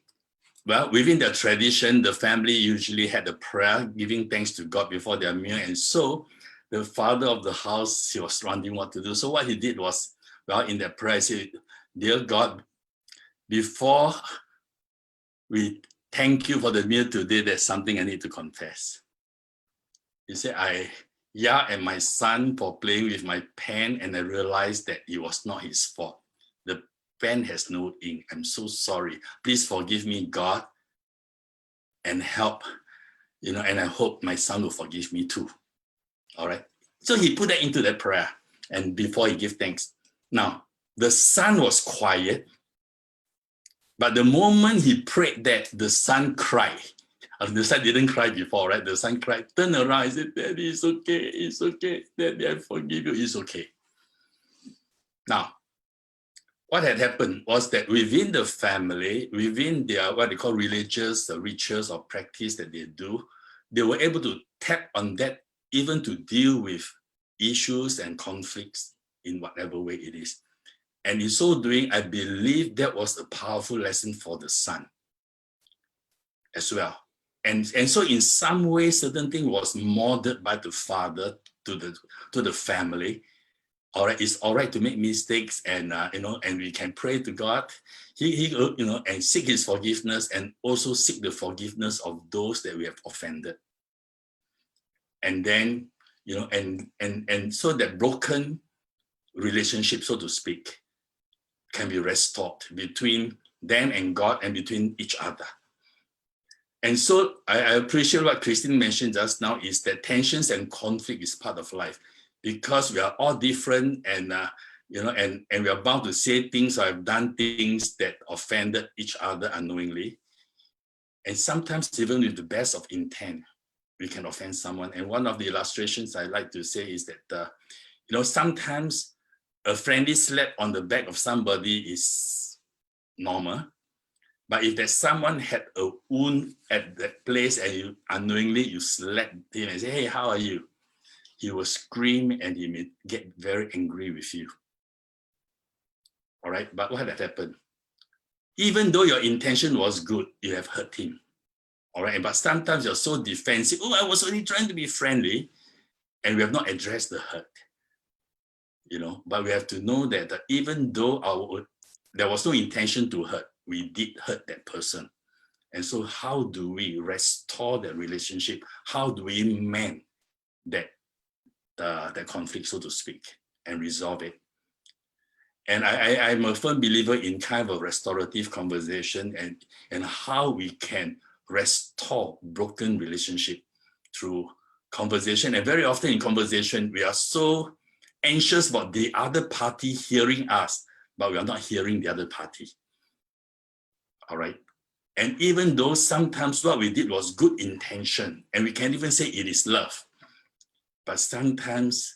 within the tradition, the family usually had a prayer, giving thanks to God before their meal. And so the father of the house, he was wondering what to do. So what he did was, in that prayer, he said, dear God, before we thank you for the meal today, there's something I need to confess. He said, I yelled at my son for playing with my pen, and I realized that it was not his fault. The pen has no ink. I'm so sorry. Please forgive me, God, and help, and I hope my son will forgive me too. All right. So he put that into that prayer, and before he gave thanks. Now, the son was quiet, but the moment he prayed that, the son cried. The son didn't cry before, right? The son cried, turned around and said, Daddy, it's okay, it's okay. Daddy, I forgive you, it's okay. Now, what had happened was that within the family, within their what they call religious rituals or practice that they do, they were able to tap on that even to deal with issues and conflicts in whatever way it is. And in so doing, I believe that was a powerful lesson for the son as well. And so in some way, certain thing was modeled by the father to the family. All right, it's all right to make mistakes, and and we can pray to God. He and seek His forgiveness, and also seek the forgiveness of those that we have offended. And then and so that broken relationship, so to speak, can be restored between them and God and between each other. And so I appreciate what Christine mentioned just now, is that tensions and conflict is part of life, because we are all different, and and we are bound to say things or have done things that offended each other unknowingly. And sometimes even with the best of intent, we can offend someone. And one of the illustrations I like to say is that sometimes a friendly slap on the back of somebody is normal. But if there's someone had a wound at that place and you unknowingly slap him and say, hey, how are you? He will scream and he may get very angry with you. All right, but what had happened? Even though your intention was good, you have hurt him. All right, but sometimes you're so defensive. Oh, I was only trying to be friendly, and we have not addressed the hurt. But we have to know that even though there was no intention to hurt, we did hurt that person. And so how do we restore that relationship? How do we mend that conflict, so to speak, and resolve it? And I'm a firm believer in kind of a restorative conversation and how we can restore broken relationship through conversation. And very often in conversation, we are so anxious about the other party hearing us, but we are not hearing the other party. All right. And even though sometimes what we did was good intention, and we can even say it is love, but sometimes,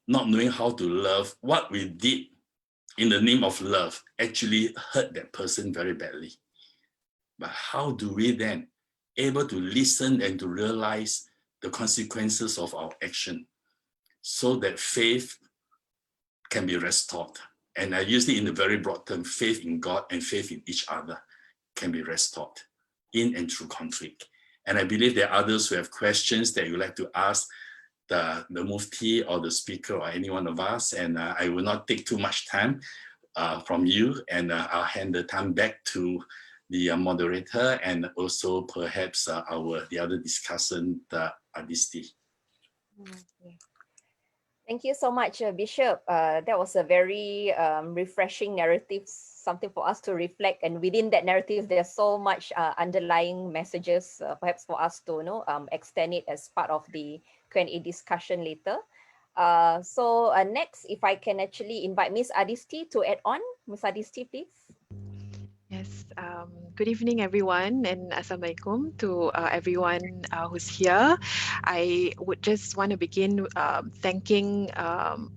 not knowing how to love, what we did in the name of love actually hurt that person very badly. But how do we then able to listen and to realize the consequences of our action so that faith can be restored? And I use it in a very broad term, faith in God and faith in each other can be restored in and through conflict. And I believe there are others who have questions that you like to ask the Mufti or the speaker or any one of us. And I will not take too much time from you, and I'll hand the time back to the moderator and also perhaps the other discussant, Adisti. Okay. Thank you so much, Bishop. That was a very refreshing narrative, something for us to reflect. And within that narrative, there's so much underlying messages, perhaps for us to extend it as part of the Q&A discussion later. So next, if I can actually invite Miss Adisti to add on. Miss Adisti, please. Yes, good evening, everyone, and Assalamualaikum to everyone who's here. I would just want to begin thanking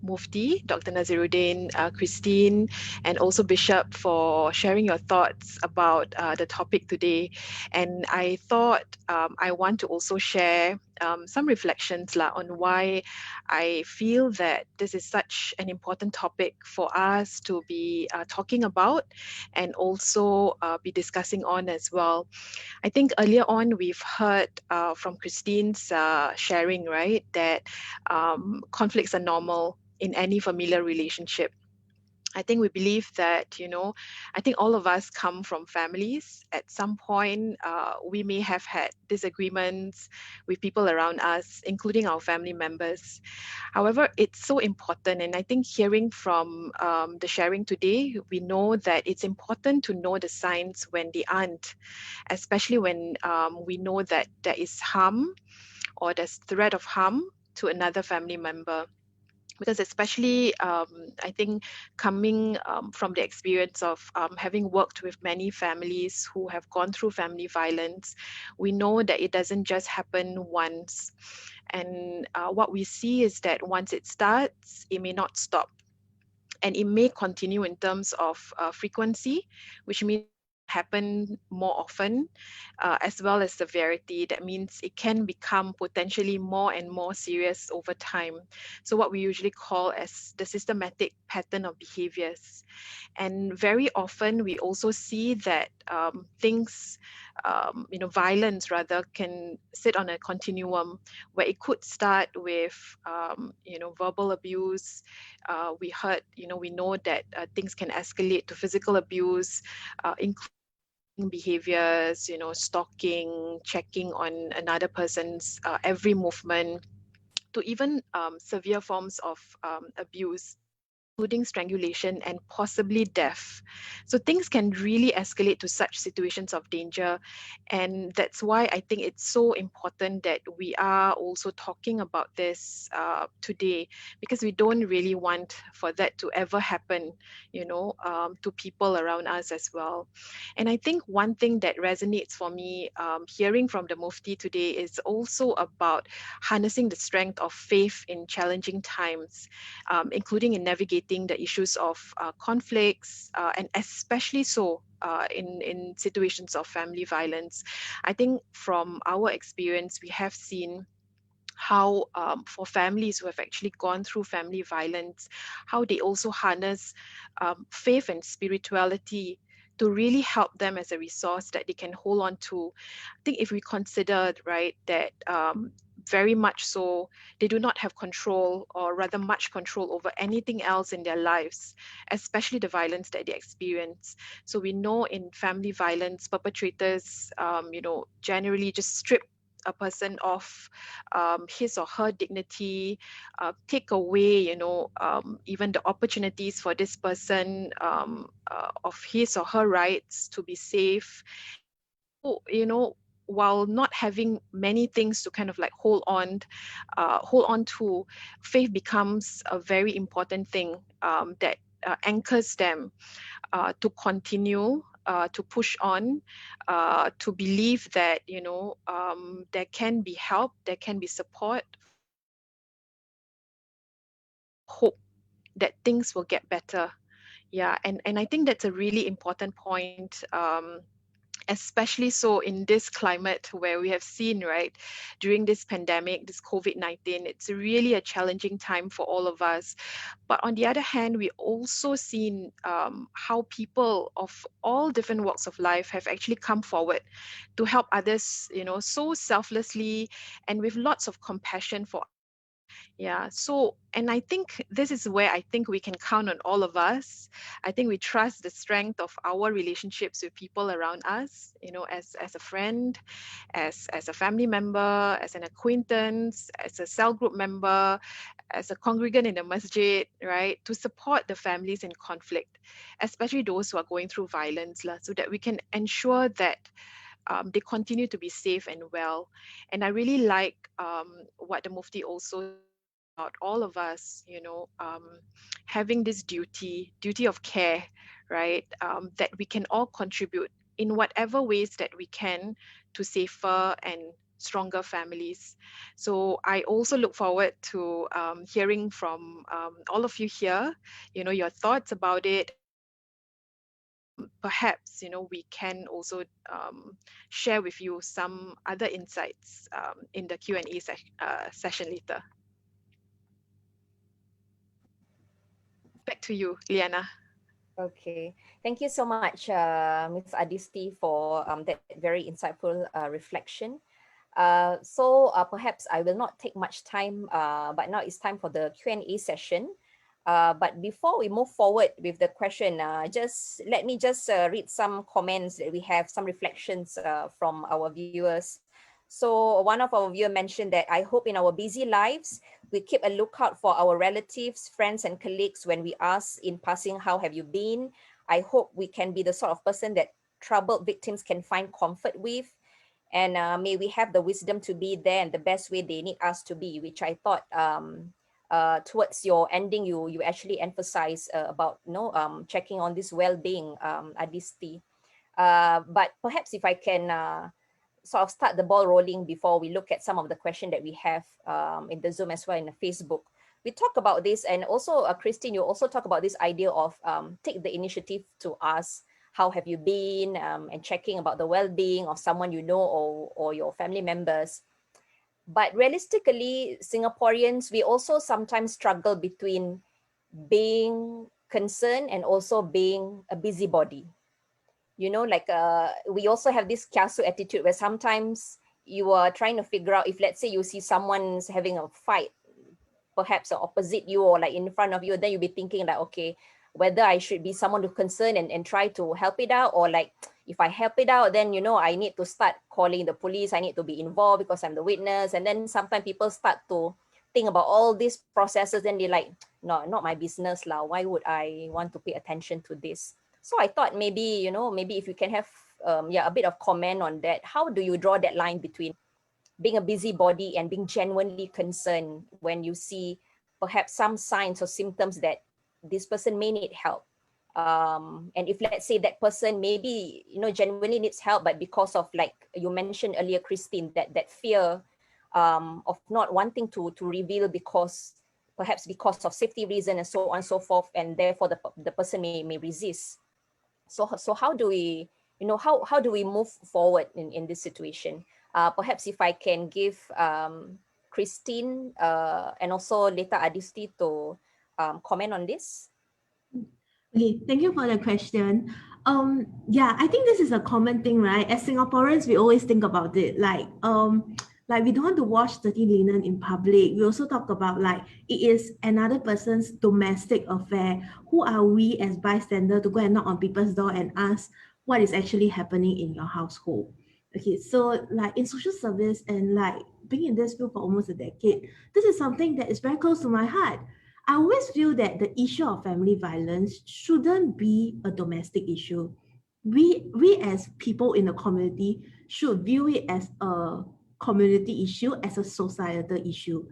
Mufti, Dr. Naziruddin, Christine, and also Bishop for sharing your thoughts about the topic today. And I thought I want to also share some reflections on why I feel that this is such an important topic for us to be talking about and also be discussing on as well. I think earlier on we've heard from Christine's sharing, right, that conflicts are normal in any familiar relationship. I think we believe that, I think all of us come from families. At some point, we may have had disagreements with people around us, including our family members. However, it's so important. And I think hearing from the sharing today, we know that it's important to know the signs when they aren't, especially when we know that there is harm or there's threat of harm to another family member. Because especially I think coming from the experience of having worked with many families who have gone through family violence, we know that it doesn't just happen once. And what we see is that once it starts, it may not stop. And it may continue in terms of frequency, which means it will happen more often, as well as severity. That means it can become potentially more and more serious over time. So what we usually call as the systematic pattern of behaviors. And very often we also see that violence rather can sit on a continuum where it could start with, verbal abuse. We know that things can escalate to physical abuse, including behaviors, stalking, checking on another person's every movement, to even severe forms of abuse, including strangulation and possibly death. So things can really escalate to such situations of danger. And that's why I think it's so important that we are also talking about this today, because we don't really want for that to ever happen, to people around us as well. And I think one thing that resonates for me hearing from the Mufti today is also about harnessing the strength of faith in challenging times, including in navigating the issues of conflicts, and especially so in situations of family violence. I think from our experience, we have seen how for families who have actually gone through family violence, how they also harness faith and spirituality to really help them as a resource that they can hold on to. I think if we consider, right, that very much so, they do not have control, or rather much control, over anything else in their lives, especially the violence that they experience. So we know in family violence, perpetrators, generally just strip a person of his or her dignity, take away, even the opportunities for this person of his or her rights to be safe. So, while not having many things to kind of like hold on to, faith becomes a very important thing that anchors them to continue, to push on, to believe that there can be help, there can be support, hope that things will get better. Yeah, and I think that's a really important point. Especially so in this climate where we have seen, right, during this pandemic, this COVID-19, it's really a challenging time for all of us. But on the other hand, we also seen how people of all different walks of life have actually come forward to help others, so selflessly and with lots of compassion for. Yeah. So, and I think this is where I think we can count on all of us. I think we trust the strength of our relationships with people around us, as a friend, as a family member, as an acquaintance, as a cell group member, as a congregant in the masjid, right? To support the families in conflict, especially those who are going through violence, so that we can ensure that they continue to be safe and well. And I really like what the Mufti also about all of us, having this duty of care, right? That we can all contribute in whatever ways that we can to safer and stronger families. So I also look forward to hearing from all of you here, your thoughts about it. Perhaps, we can also share with you some other insights in the Q&A session later. Back to you, Liana. Okay, thank you so much, Ms. Adisti, for that very insightful reflection. So perhaps I will not take much time, but now it's time for the Q&A session. But before we move forward with the question, just let me just read some comments that we have, some reflections from our viewers. So one of our viewers mentioned that I hope in our busy lives, we keep a lookout for our relatives, friends, and colleagues when we ask in passing, how have you been? I hope we can be the sort of person that troubled victims can find comfort with. And may we have the wisdom to be there in the best way they need us to be, which I thought towards your ending, you actually emphasize about checking on this well-being, Adisti. But perhaps if I can sort of start the ball rolling before we look at some of the questions that we have in the Zoom as well in the Facebook. We talk about this, and also Christine, you also talk about this idea of take the initiative to ask, how have you been, and checking about the well-being of someone you know, or your family members. But realistically, Singaporeans, we also sometimes struggle between being concerned and also being a busybody. Like we also have this kiasu attitude where sometimes you are trying to figure out, if let's say you see someone's having a fight, perhaps opposite you or like in front of you, then you'll be thinking like, okay, whether I should be someone to concern and try to help it out, or like if I help it out, then I need to start calling the police, I need to be involved because I'm the witness. And then sometimes people start to think about all these processes, and they're like, no, not my business lah, why would I want to pay attention to this? So I thought maybe maybe if you can have a bit of comment on that. How do you draw that line between being a busybody and being genuinely concerned when you see perhaps some signs or symptoms that this person may need help? And if let's say that person maybe genuinely needs help, but because of, like you mentioned earlier, Christine, that fear of not wanting to reveal perhaps because of safety reason and so on and so forth, and therefore the person may resist. So how do we move forward in this situation? Perhaps if I can give Christine and also later Adisti to comment on this? Okay, thank you for the question. Yeah, I think this is a common thing, right? As Singaporeans, we always think about it, like we don't want to wash dirty linen in public. We also talk about like it is another person's domestic affair. Who are we as bystander to go and knock on people's door and ask what is actually happening in your household? Okay, so like in social service and like being in this field for almost a decade, this is something that is very close to my heart. I always feel that the issue of family violence shouldn't be a domestic issue. We as people in the community should view it as a community issue, as a societal issue.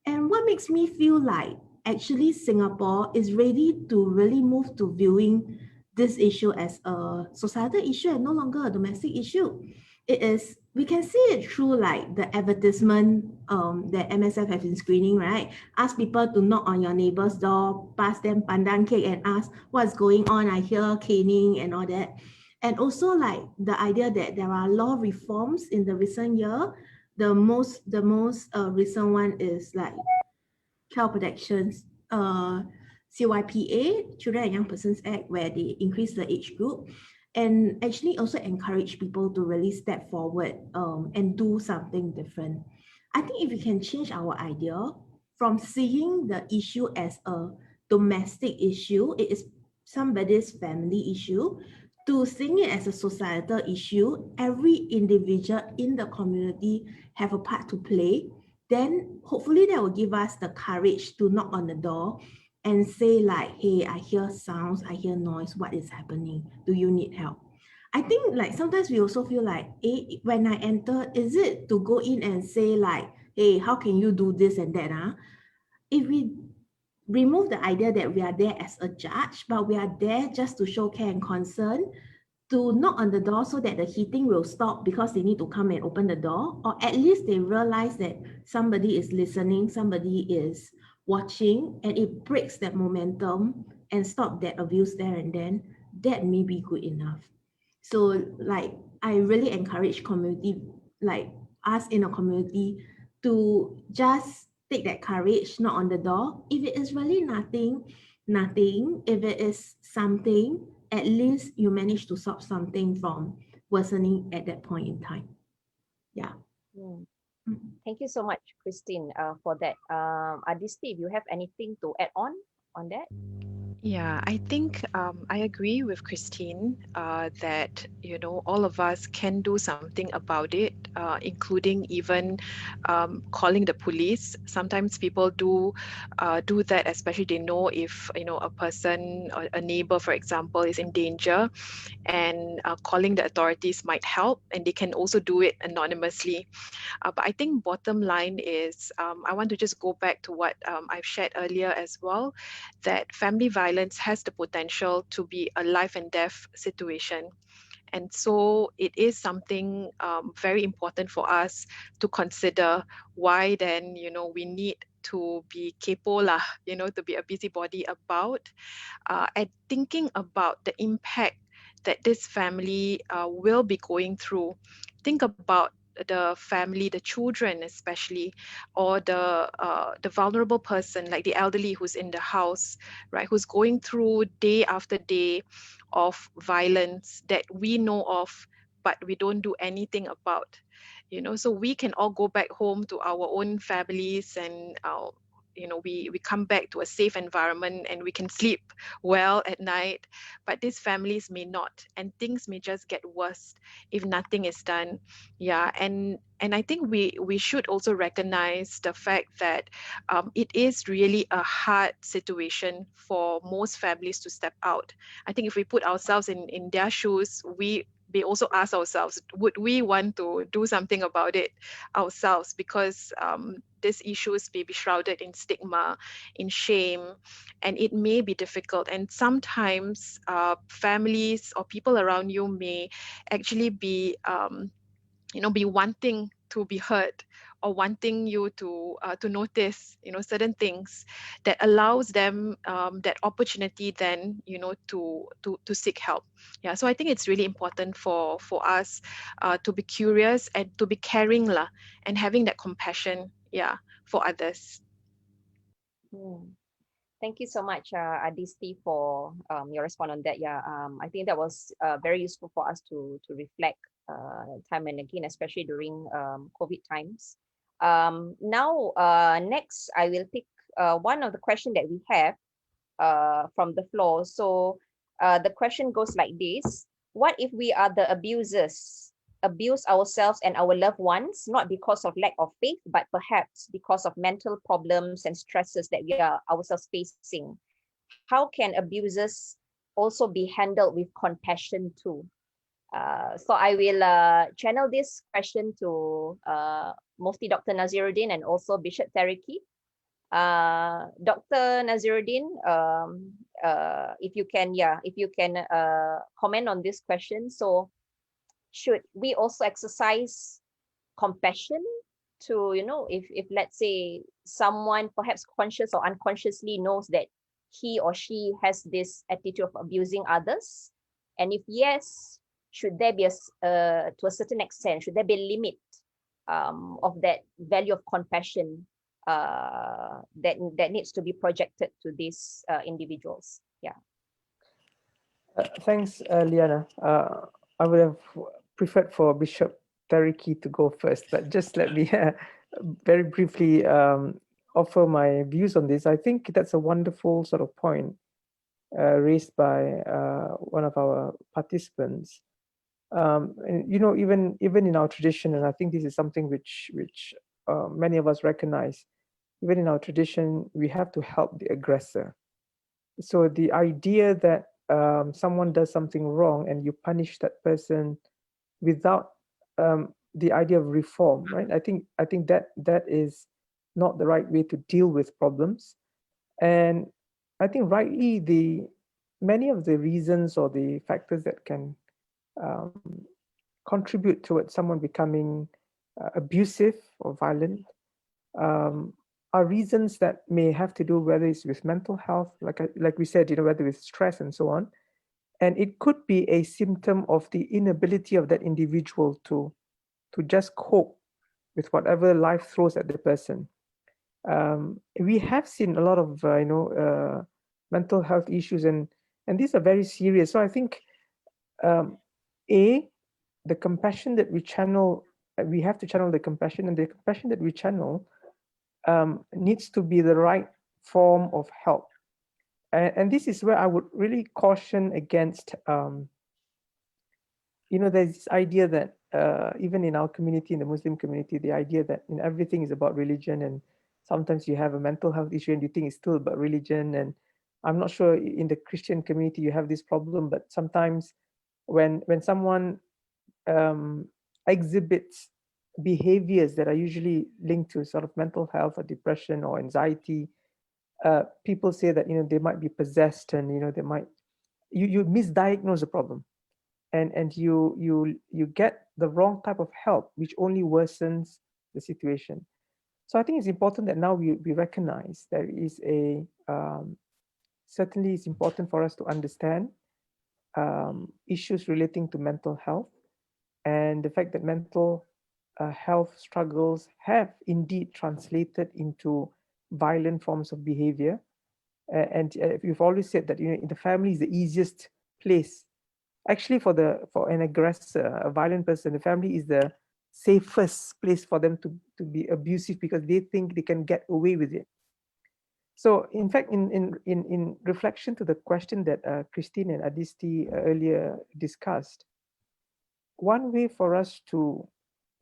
And what makes me feel like actually Singapore is ready to really move to viewing this issue as a societal issue and no longer a domestic issue. It is, we can see it through like the advertisement that MSF has been screening, right? Ask people to knock on your neighbor's door, pass them pandan cake and ask what's going on. I hear caning and all that. And also like the idea that there are law reforms in the recent year. The most recent one is like Child Protections, CYPA, Children and Young Persons Act, where they increase the age group and actually also encourage people to really step forward and do something different. I think if we can change our idea from seeing the issue as a domestic issue, it is somebody's family issue, to seeing it as a societal issue, every individual in the community have a part to play, then hopefully that will give us the courage to knock on the door and say like, hey, I hear sounds, I hear noise, what is happening? Do you need help? I think like sometimes we also feel like, hey, when I enter, is it to go in and say like, hey, how can you do this and that? If we remove the idea that we are there as a judge, but we are there just to show care and concern, to knock on the door so that the hitting will stop because they need to come and open the door, or at least they realize that somebody is listening, somebody is watching, and it breaks that momentum and stop that abuse there and then, that may be good enough. So like I really encourage community, like us in a community, to just take that courage, knock on the door. If it is really nothing, nothing. If it is something, at least you manage to stop something from worsening at that point in time. Yeah. Mm. Mhm. Thank you so much, Christine, for that. Adisti, if you have anything to add on that? Yeah, I think I agree with Christine that all of us can do something about it, including even calling the police. Sometimes people do that, especially they know if a person or a neighbor, for example, is in danger, and calling the authorities might help, and they can also do it anonymously. But I think bottom line is I want to just go back to what I've shared earlier as well, that family violence has the potential to be a life and death situation. And so it is something very important for us to consider. Why then, we need to be kepo lah, to be a busybody about and thinking about the impact that this family will be going through. Think about the family, the children especially, or the vulnerable person like the elderly who's in the house, right, who's going through day after day of violence that we know of, but we don't do anything about. So we can all go back home to our own families, and we come back to a safe environment and we can sleep well at night, but these families may not, and things may just get worse if nothing is done. Yeah, and I think we should also recognize the fact that it is really a hard situation for most families to step out. I think if we put ourselves in their shoes, we also ask ourselves, would we want to do something about it ourselves? Because these issues may be shrouded in stigma, in shame, and it may be difficult. And sometimes families or people around you may actually be be wanting to be heard, or wanting you to notice certain things that allows them that opportunity then to seek help. Yeah, so I think it's really important for us to be curious and to be caring lah, and having that compassion, yeah, for others. Hmm. Thank you so much, Adisti, for your response on that. Yeah, I think that was very useful for us to reflect time and again, especially during COVID times. Now, next, I will pick one of the question that we have from the floor. So the question goes like this: what if we are the abusers, abuse ourselves and our loved ones, not because of lack of faith, but perhaps because of mental problems and stresses that we are ourselves facing? How can abusers also be handled with compassion too? So I will channel this question to Mufti Dr. Naziruddin and also Bishop Tariki. Dr. Naziruddin, if you can, yeah, if you can comment on this question. So, should we also exercise compassion to, if let's say someone perhaps conscious or unconsciously knows that he or she has this attitude of abusing others, and if yes, should there be to a certain extent, should there be a limit of that value of compassion that needs to be projected to these individuals? Yeah. Thanks, Liana. I would have preferred for Bishop Tariki to go first, but just let me very briefly offer my views on this. I think that's a wonderful sort of point raised by one of our participants. And, even in our tradition, and I think this is something which many of us recognize. Even in our tradition, we have to help the aggressor. So the idea that someone does something wrong and you punish that person without the idea of reform, right? I think that is not the right way to deal with problems. And I think rightly the many of the reasons or the factors that can um, contribute towards someone becoming abusive or violent um, are reasons that may have to do whether it's with mental health, like we said, whether it's stress and so on, and it could be a symptom of the inability of that individual to just cope with whatever life throws at the person. We have seen a lot of mental health issues, and these are very serious. So I think um, a the compassion that we channel, we have to channel the compassion, and the compassion that we channel needs to be the right form of help. And this is where I would really caution against, there's this idea that even in our community, in the Muslim community, the idea that everything is about religion, and sometimes you have a mental health issue and you think it's still about religion. And I'm not sure in the Christian community you have this problem, but sometimes when someone um, exhibits behaviors that are usually linked to sort of mental health or depression or anxiety, people say that they might be possessed, and they might you misdiagnose the problem, and you get the wrong type of help, which only worsens the situation. So I think it's important that now we recognize there is a certainly it's important for us to understand issues relating to mental health, and the fact that mental health struggles have indeed translated into violent forms of behavior. And we've always said that the family is the easiest place. Actually, for an aggressor, a violent person, the family is the safest place for them to be abusive, because they think they can get away with it. So, in fact, in reflection to the question that Christine and Adisti earlier discussed, one way for us to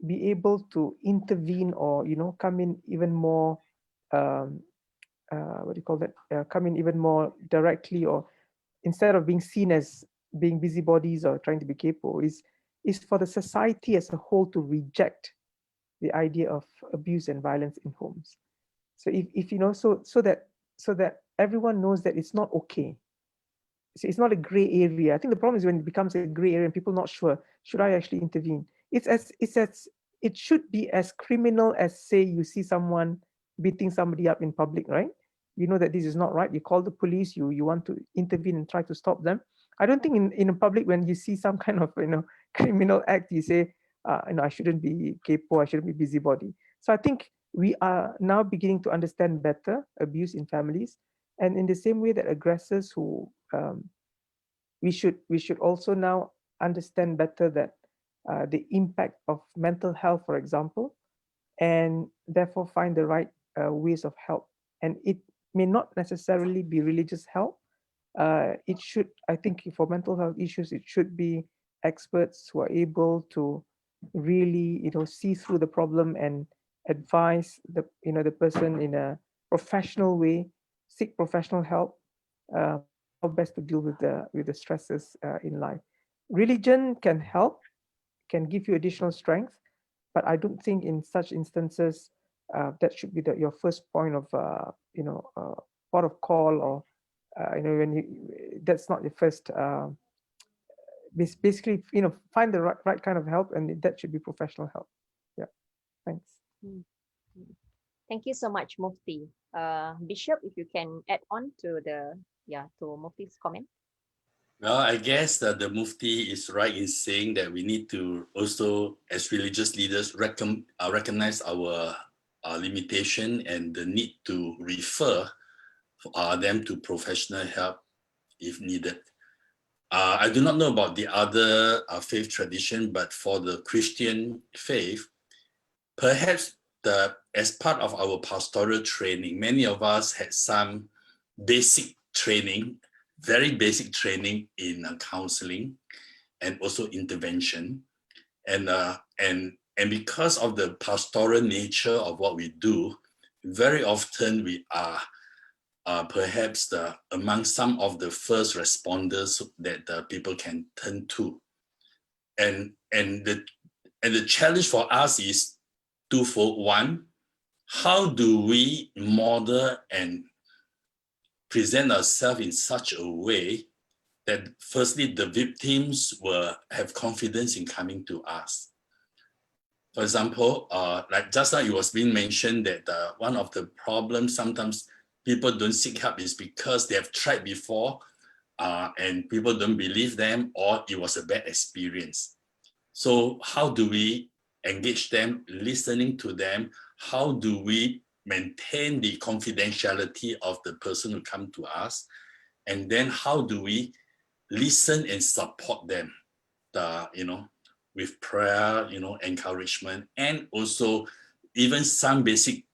be able to intervene, or come in even more um, what do you call that, come in even more directly, or instead of being seen as being busybodies or trying to be capo, is for the society as a whole to reject the idea of abuse and violence in homes. So if so that everyone knows that it's not okay. So it's not a gray area. I think the problem is when it becomes a gray area and people not sure, should I actually intervene? It should be as criminal as, say, you see someone beating somebody up in public, right? You know that this is not right. You call the police. You want to intervene and try to stop them. I don't think in a public, when you see some kind of criminal act, you say I shouldn't be capo, I shouldn't be busybody. So I think we are now beginning to understand better abuse in families. And in the same way that aggressors who we should also now understand better that the impact of mental health, for example, and therefore find the right ways of help. And it may not necessarily be religious help. It should, I think, for mental health issues, it should be experts who are able to really, see through the problem and advise the person in a professional way, seek professional help, how best to deal with the stresses in life. Religion can help, can give you additional strength, but I don't think in such instances that should be your first point of port of call, or when that's not the first. Basically, find the right kind of help, and that should be professional help. Yeah, thanks. Mm, mm. Thank you so much, Mufti. Bishop, if you can add on to to Mufti's comment. Well, I guess that the Mufti is right in saying that we need to also, as religious leaders, recognize our limitation and the need to refer them to professional help if needed. I do not know about the other faith tradition, but for the Christian faith, perhaps as part of our pastoral training, many of us had some basic training, very basic training in counseling and also intervention. And because of the pastoral nature of what we do, very often we are perhaps among some of the first responders that people can turn to. And the challenge for us is twofold. One, how do we model and present ourselves in such a way that firstly, the victims will have confidence in coming to us. For example, like just now it was being mentioned that one of the problems sometimes people don't seek help is because they have tried before and people don't believe them, or it was a bad experience. So how do we engage them, listening to them? How do we maintain the confidentiality of the person who come to us? And then how do we listen and support them, with prayer, encouragement, and also even some basic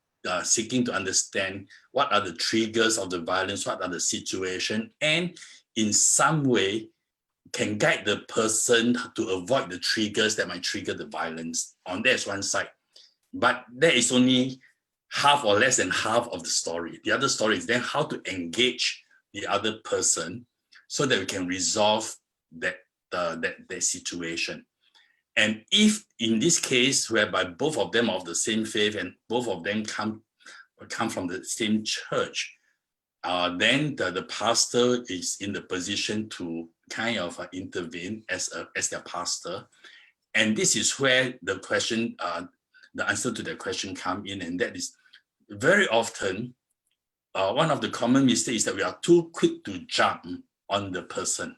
seeking to understand what are the triggers of the violence, what are the situation, and in some way can guide the person to avoid the triggers that might trigger the violence. On that's one side. But that is only half or less than half of the story. The other story is then how to engage the other person so that we can resolve that situation. And if in this case, whereby both of them are of the same faith and both of them come from the same church, then the pastor is in the position to kind of intervene as their pastor. And this is where the question, the answer to the question come in, and that is very often one of the common mistakes is that we are too quick to jump on the person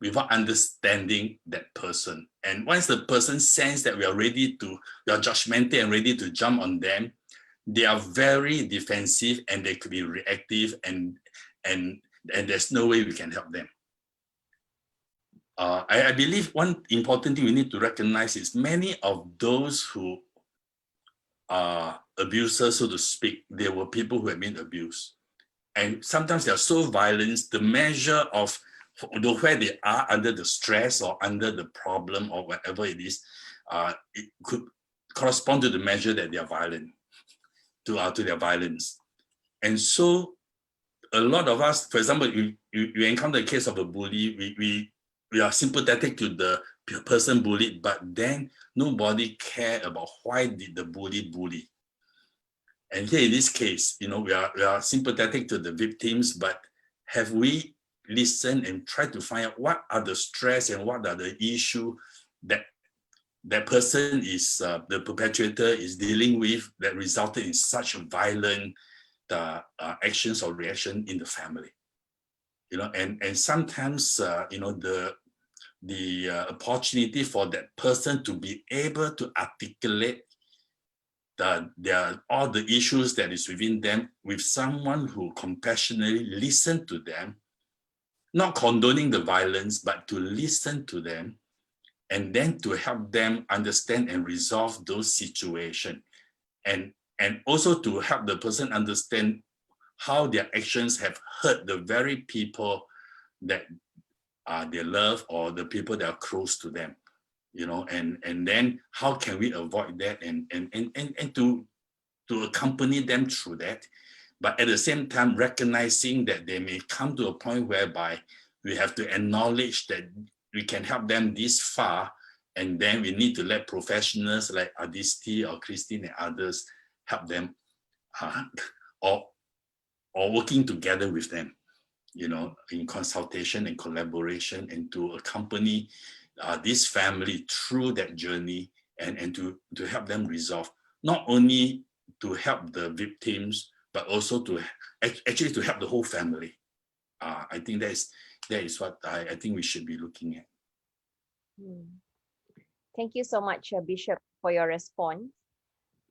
without understanding that person. And once the person senses that we are judgmental and ready to jump on them, they are very defensive and they could be reactive, and there's no way we can help them. I believe one important thing we need to recognize is many of those who are abusers, so to speak, they were people who have been abused. And sometimes they are so violent, the measure of where they are under the stress or under the problem or whatever it is, it could correspond to the measure that they are violent, to their violence. And so a lot of us, for example, you encounter a case of a bully, we are sympathetic to the person bullied, but then nobody care about why did the bully. And here in this case, we are sympathetic to the victims, but have we listened and tried to find out what are the stress and what are the issue that that person is, the perpetrator is dealing with that resulted in such violent actions or reaction in the family? And sometimes, the opportunity for that person to be able to articulate all the issues that is within them with someone who compassionately listen to them, not condoning the violence, but to listen to them, and then to help them understand and resolve those situations, and also to help the person understand how their actions have hurt the very people that they love, or the people that are close to them, and then how can we avoid that, and to accompany them through that, but at the same time recognizing that they may come to a point whereby we have to acknowledge that we can help them this far, and then we need to let professionals like Adisti or Christine and others help them, or working together with them, in consultation and collaboration, and to accompany this family through that journey, and to help them resolve, not only to help the victims, but also to actually to help the whole family. I think that is what I think we should be looking at. Thank you so much, Bishop, for your response.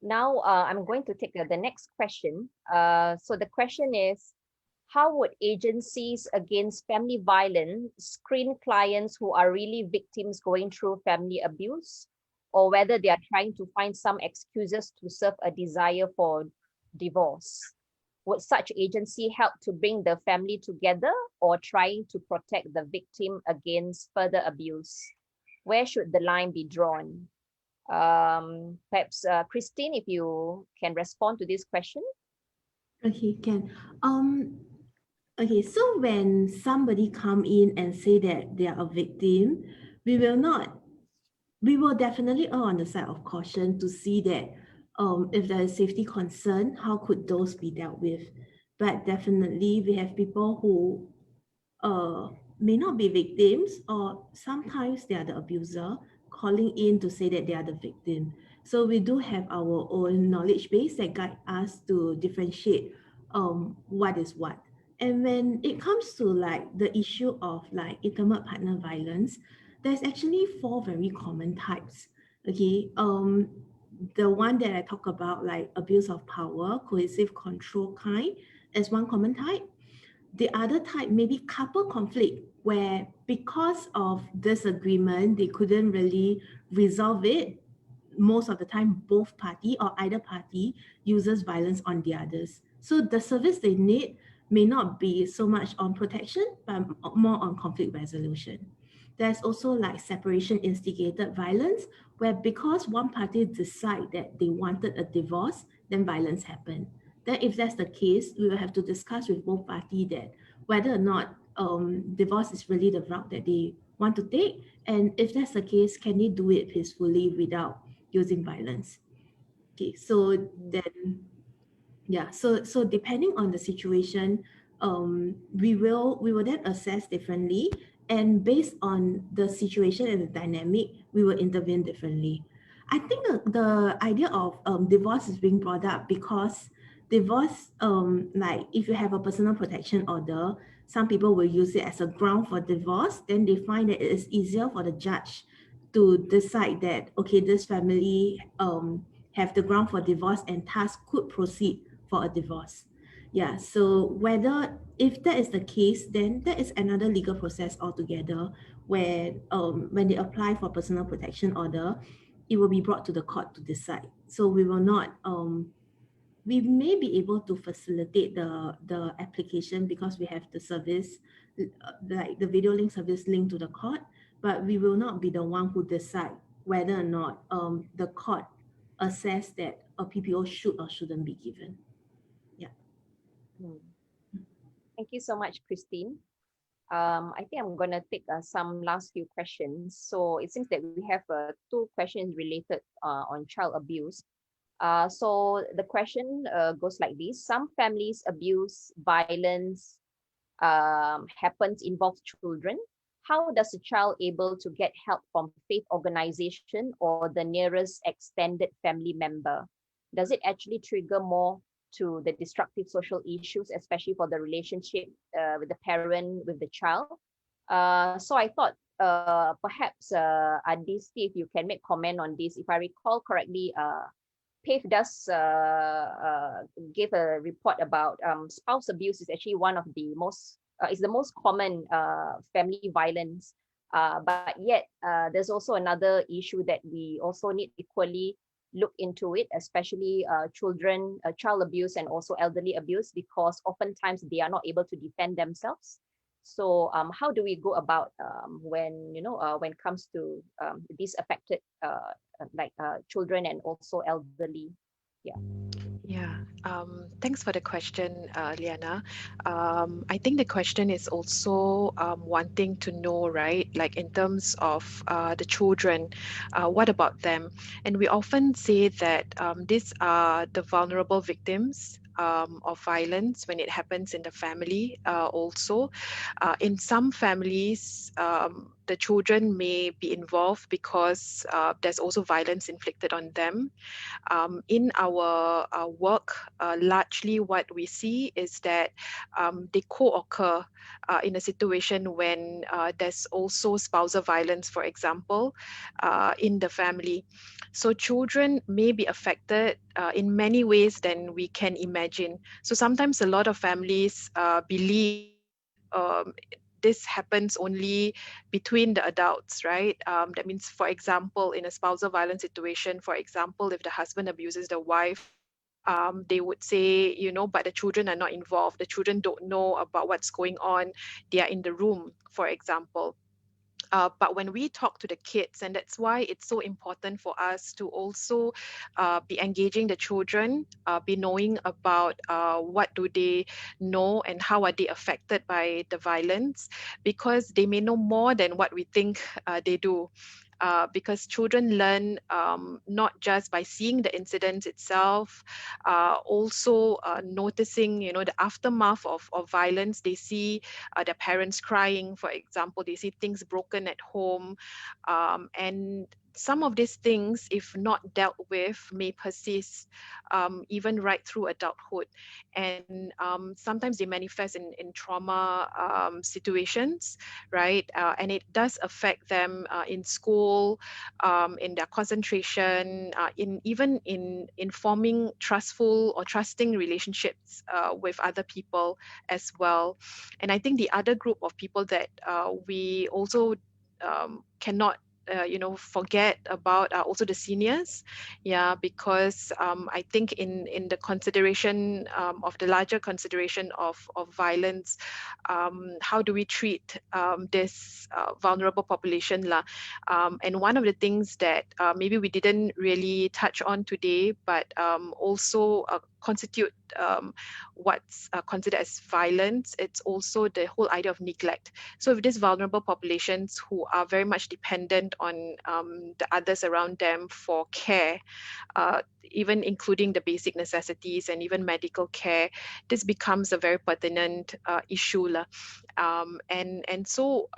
Now, I'm going to take the next question. So the question is, how would agencies against family violence screen clients who are really victims going through family abuse, or whether they are trying to find some excuses to serve a desire for divorce? Would such agency help to bring the family together, or trying to protect the victim against further abuse? Where should the line be drawn? Perhaps Christine, if you can respond to this question. Okay, can. Okay, so when somebody come in and say that they are a victim, we will definitely err on the side of caution to see that if there is safety concern, how could those be dealt with? But definitely we have people who may not be victims, or sometimes they are the abuser calling in to say that they are the victim. So we do have our own knowledge base that guide us to differentiate what is what. And when it comes to like the issue of like intimate partner violence, there's actually 4 very common types. Okay, the one that I talk about, like abuse of power, coercive control kind, is one common type. The other type may be couple conflict, where because of disagreement, they couldn't really resolve it. Most of the time, both party or either party uses violence on the others. So the service they need may not be so much on protection, but more on conflict resolution. There's also like separation instigated violence, where because one party decide that they wanted a divorce, then violence happened. Then if that's the case, we will have to discuss with both parties that whether or not divorce is really the route that they want to take. And if that's the case, can they do it peacefully without using violence? Okay, so then, yeah, so depending on the situation, we will then assess differently, and based on the situation and the dynamic, we will intervene differently. I think the idea of divorce is being brought up because divorce, like if you have a personal protection order, some people will use it as a ground for divorce. Then they find that it is easier for the judge to decide that, okay, this family have the ground for divorce and thus could proceed for a divorce. Yeah, so whether if that is the case, then that is another legal process altogether, where when they apply for personal protection order, it will be brought to the court to decide. So we will not we may be able to facilitate the application because we have the service, like the video link service linked to the court, but we will not be the one who decide whether or not the court assess that a PPO should or shouldn't be given. Yeah. Thank you so much, Christine. I think I'm going to take some last few questions. So it seems that we have 2 questions related on child abuse. So the question goes like this. Some families abuse, violence happens, involves children. How does a child able to get help from faith organization or the nearest extended family member? Does it actually trigger more to the destructive social issues, especially for the relationship with the parent, with the child? So I thought perhaps Adisti, if you can make comment on this. If I recall correctly, PAVE does give a report about spouse abuse is actually one of the most is the most common family violence. But yet there's also another issue that we also need equally look into it, especially children, child abuse, and also elderly abuse, because oftentimes they are not able to defend themselves. So how do we go about when when it comes to these affected children and also elderly? Yeah. Yeah, thanks for the question, Liana. I think the question is also wanting to know, right? Like in terms of the children, what about them? And we often say that these are the vulnerable victims of violence when it happens in the family. Also, in some families, the children may be involved because there's also violence inflicted on them. In our work, largely what we see is that they co-occur in a situation when there's also spousal violence, for example, in the family. So children may be affected in many ways than we can imagine. So sometimes a lot of families believe that this happens only between the adults, right? That means, for example, in a spousal violence situation, for example, if the husband abuses the wife, they would say, but the children are not involved. The children don't know about what's going on. They are in the room, for example. But when we talk to the kids, and that's why it's so important for us to also be engaging the children, be knowing about what do they know and how are they affected by the violence, because they may know more than what we think they do. Because children learn not just by seeing the incident itself, also noticing, the aftermath of violence. They see their parents crying, for example. They see things broken at home, and some of these things, if not dealt with, may persist even right through adulthood. And sometimes they manifest in trauma situations, right? And it does affect them in school, in their concentration, in even in forming trustful or trusting relationships with other people as well. And I think the other group of people that we also cannot forget about are also the seniors. Yeah, because I think in the consideration of the larger consideration of violence, how do we treat this vulnerable population lah? And one of the things that maybe we didn't really touch on today, but also constitute what's considered as violence, it's also the whole idea of neglect. So if these vulnerable populations who are very much dependent on the others around them for care, even including the basic necessities and even medical care, this becomes a very pertinent issue lah. And so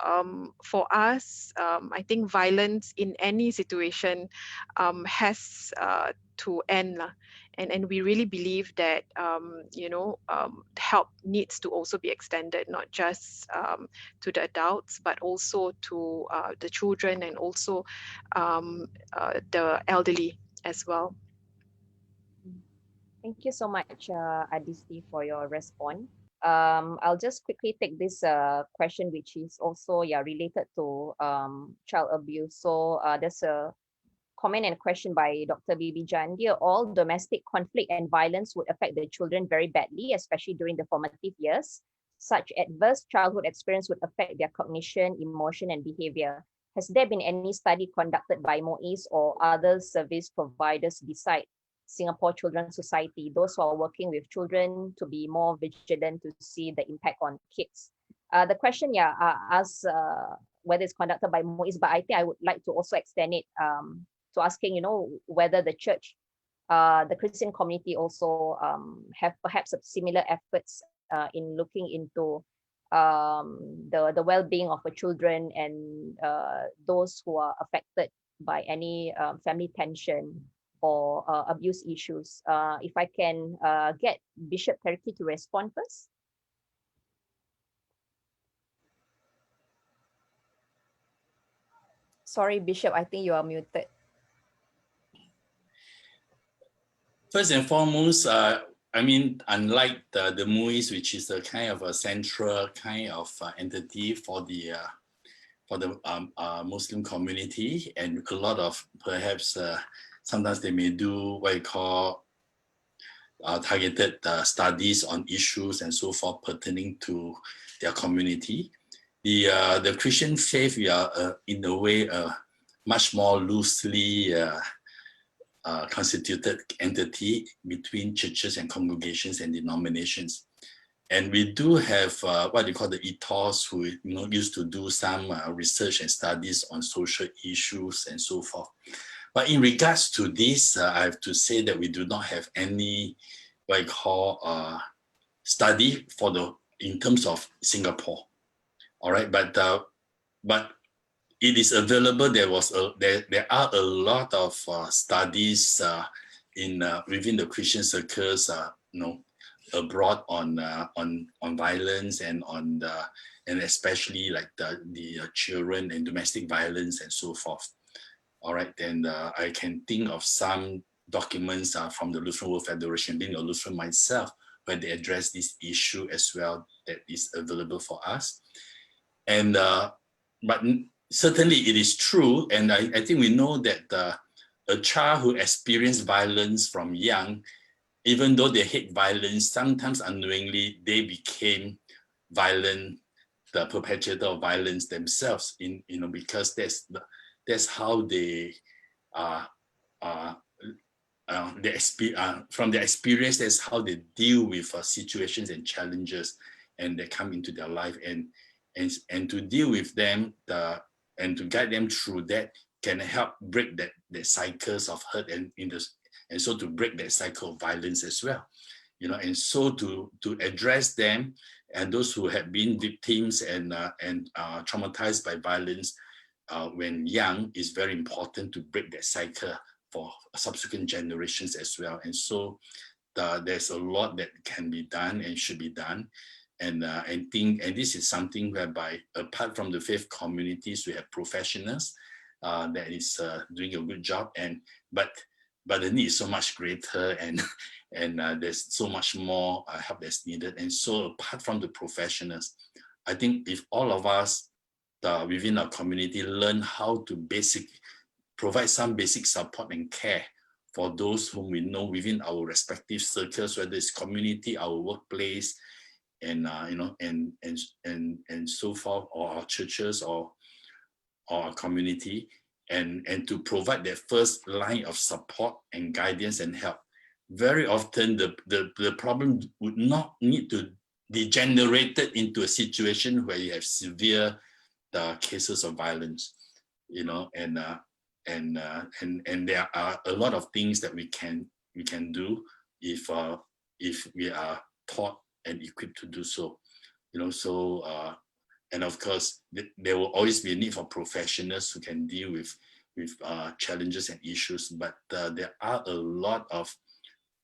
for us, I think violence in any situation has to end lah. And we really believe that help needs to also be extended, not just to the adults, but also to the children and also the elderly as well. Thank you so much, Adisti, for your response. I'll just quickly take this question, which is also related to child abuse. So there's a comment and question by Dr. Bibi Jan. Dear all, domestic conflict and violence would affect the children very badly, especially during the formative years. Such adverse childhood experience would affect their cognition, emotion, and behavior. Has there been any study conducted by MOIS or other service providers beside Singapore Children's Society, those who are working with children, to be more vigilant to see the impact on kids? The question, asks whether it's conducted by MOIS, but I think I would like to also extend it to asking, whether the church, the Christian community also have perhaps similar efforts in looking into the well-being of the children and those who are affected by any family tension or abuse issues. If I can get Bishop Terky to respond first. Sorry, Bishop, I think you are muted. First and foremost, I mean, unlike the MUIS, which is a kind of a central kind of entity for the Muslim community, and a lot of perhaps sometimes they may do what you call targeted studies on issues and so forth pertaining to their community. The Christian faith, we are in a way much more loosely constituted entity between churches and congregations and denominations. And we do have what they call the ethos, who used to do some research and studies on social issues and so forth. But in regards to this, I have to say that we do not have any what I call study in terms of Singapore. All right, but it is available. There are a lot of studies within the Christian circles, abroad on violence and and especially like the children and domestic violence and so forth. All right, and I can think of some documents from the Lutheran World Federation, being a Lutheran myself, where they address this issue as well, that is available for us. And but certainly it is true, and I think we know that a child who experienced violence from young, even though they hate violence, sometimes unknowingly they became violent, the perpetrator of violence themselves, because that's how they from their experience, that's how they deal with situations and challenges, and they come into their life, and to deal with them, and to guide them through that can help break the cycles of hurt and so to break that cycle of violence as well, and so to address them and those who have been victims and traumatized by violence when young is very important to break that cycle for subsequent generations as well. And so there's a lot that can be done and should be done. And this is something whereby, apart from the faith communities, we have professionals that is doing a good job. But the need is so much greater, and there's so much more help that's needed. And so, apart from the professionals, I think if all of us within our community learn how to provide some basic support and care for those whom we know within our respective circles, whether it's community, our workplace, and and so forth, or our churches or our community, and to provide that first line of support and guidance and help. Very often the problem would not need to degenerate into a situation where you have severe cases of violence, and there are a lot of things that we can do if we are taught and equipped to do so, and of course there will always be a need for professionals who can deal with challenges and issues, but there are a lot of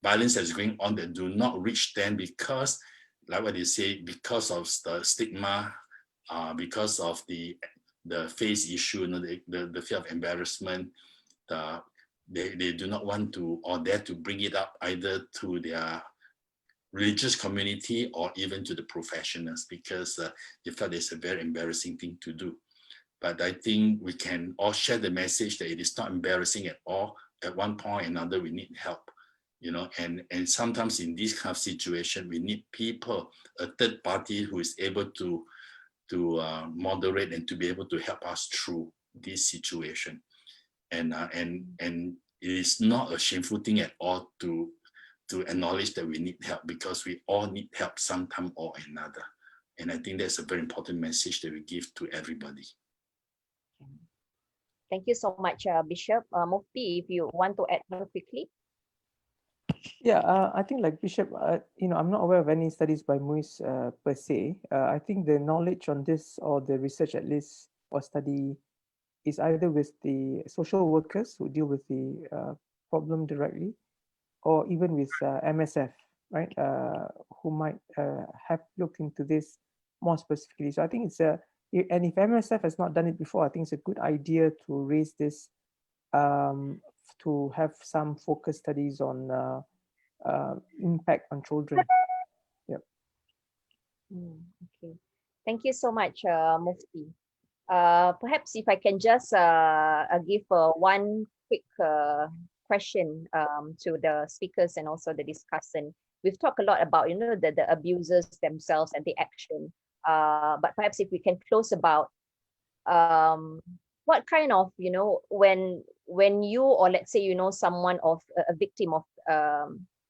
violence that's going on that do not reach them because, like what they say, because of the stigma, because of the face issue, the fear of embarrassment. They do not want to or dare to bring it up either to their religious community or even to the professionals, because they felt it's a very embarrassing thing to do. But I think we can all share the message that it is not embarrassing at all. At one point or another, we need help, and sometimes in this kind of situation, we need people, a third party who is able to moderate and to be able to help us through this situation. And it is not a shameful thing at all to acknowledge that we need help, because we all need help sometime or another. And I think that's a very important message that we give to everybody. Thank you so much, Bishop. Mufti, if you want to add more quickly. Yeah, I think like Bishop, I'm not aware of any studies by MUIS per se. I think the knowledge on this, or the research at least, or study, is either with the social workers who deal with the problem directly, or even with MSF, right, who might have looked into this more specifically. So I think and if MSF has not done it before, I think it's a good idea to raise this, to have some focus studies on impact on children. Yep. Okay. Thank you so much, Mufti. Perhaps if I can just give one quick question to the speakers and also the discussant. We've talked a lot about, the abusers themselves and the action. But perhaps if we can close about what kind of, when you, or let's say, someone of a victim of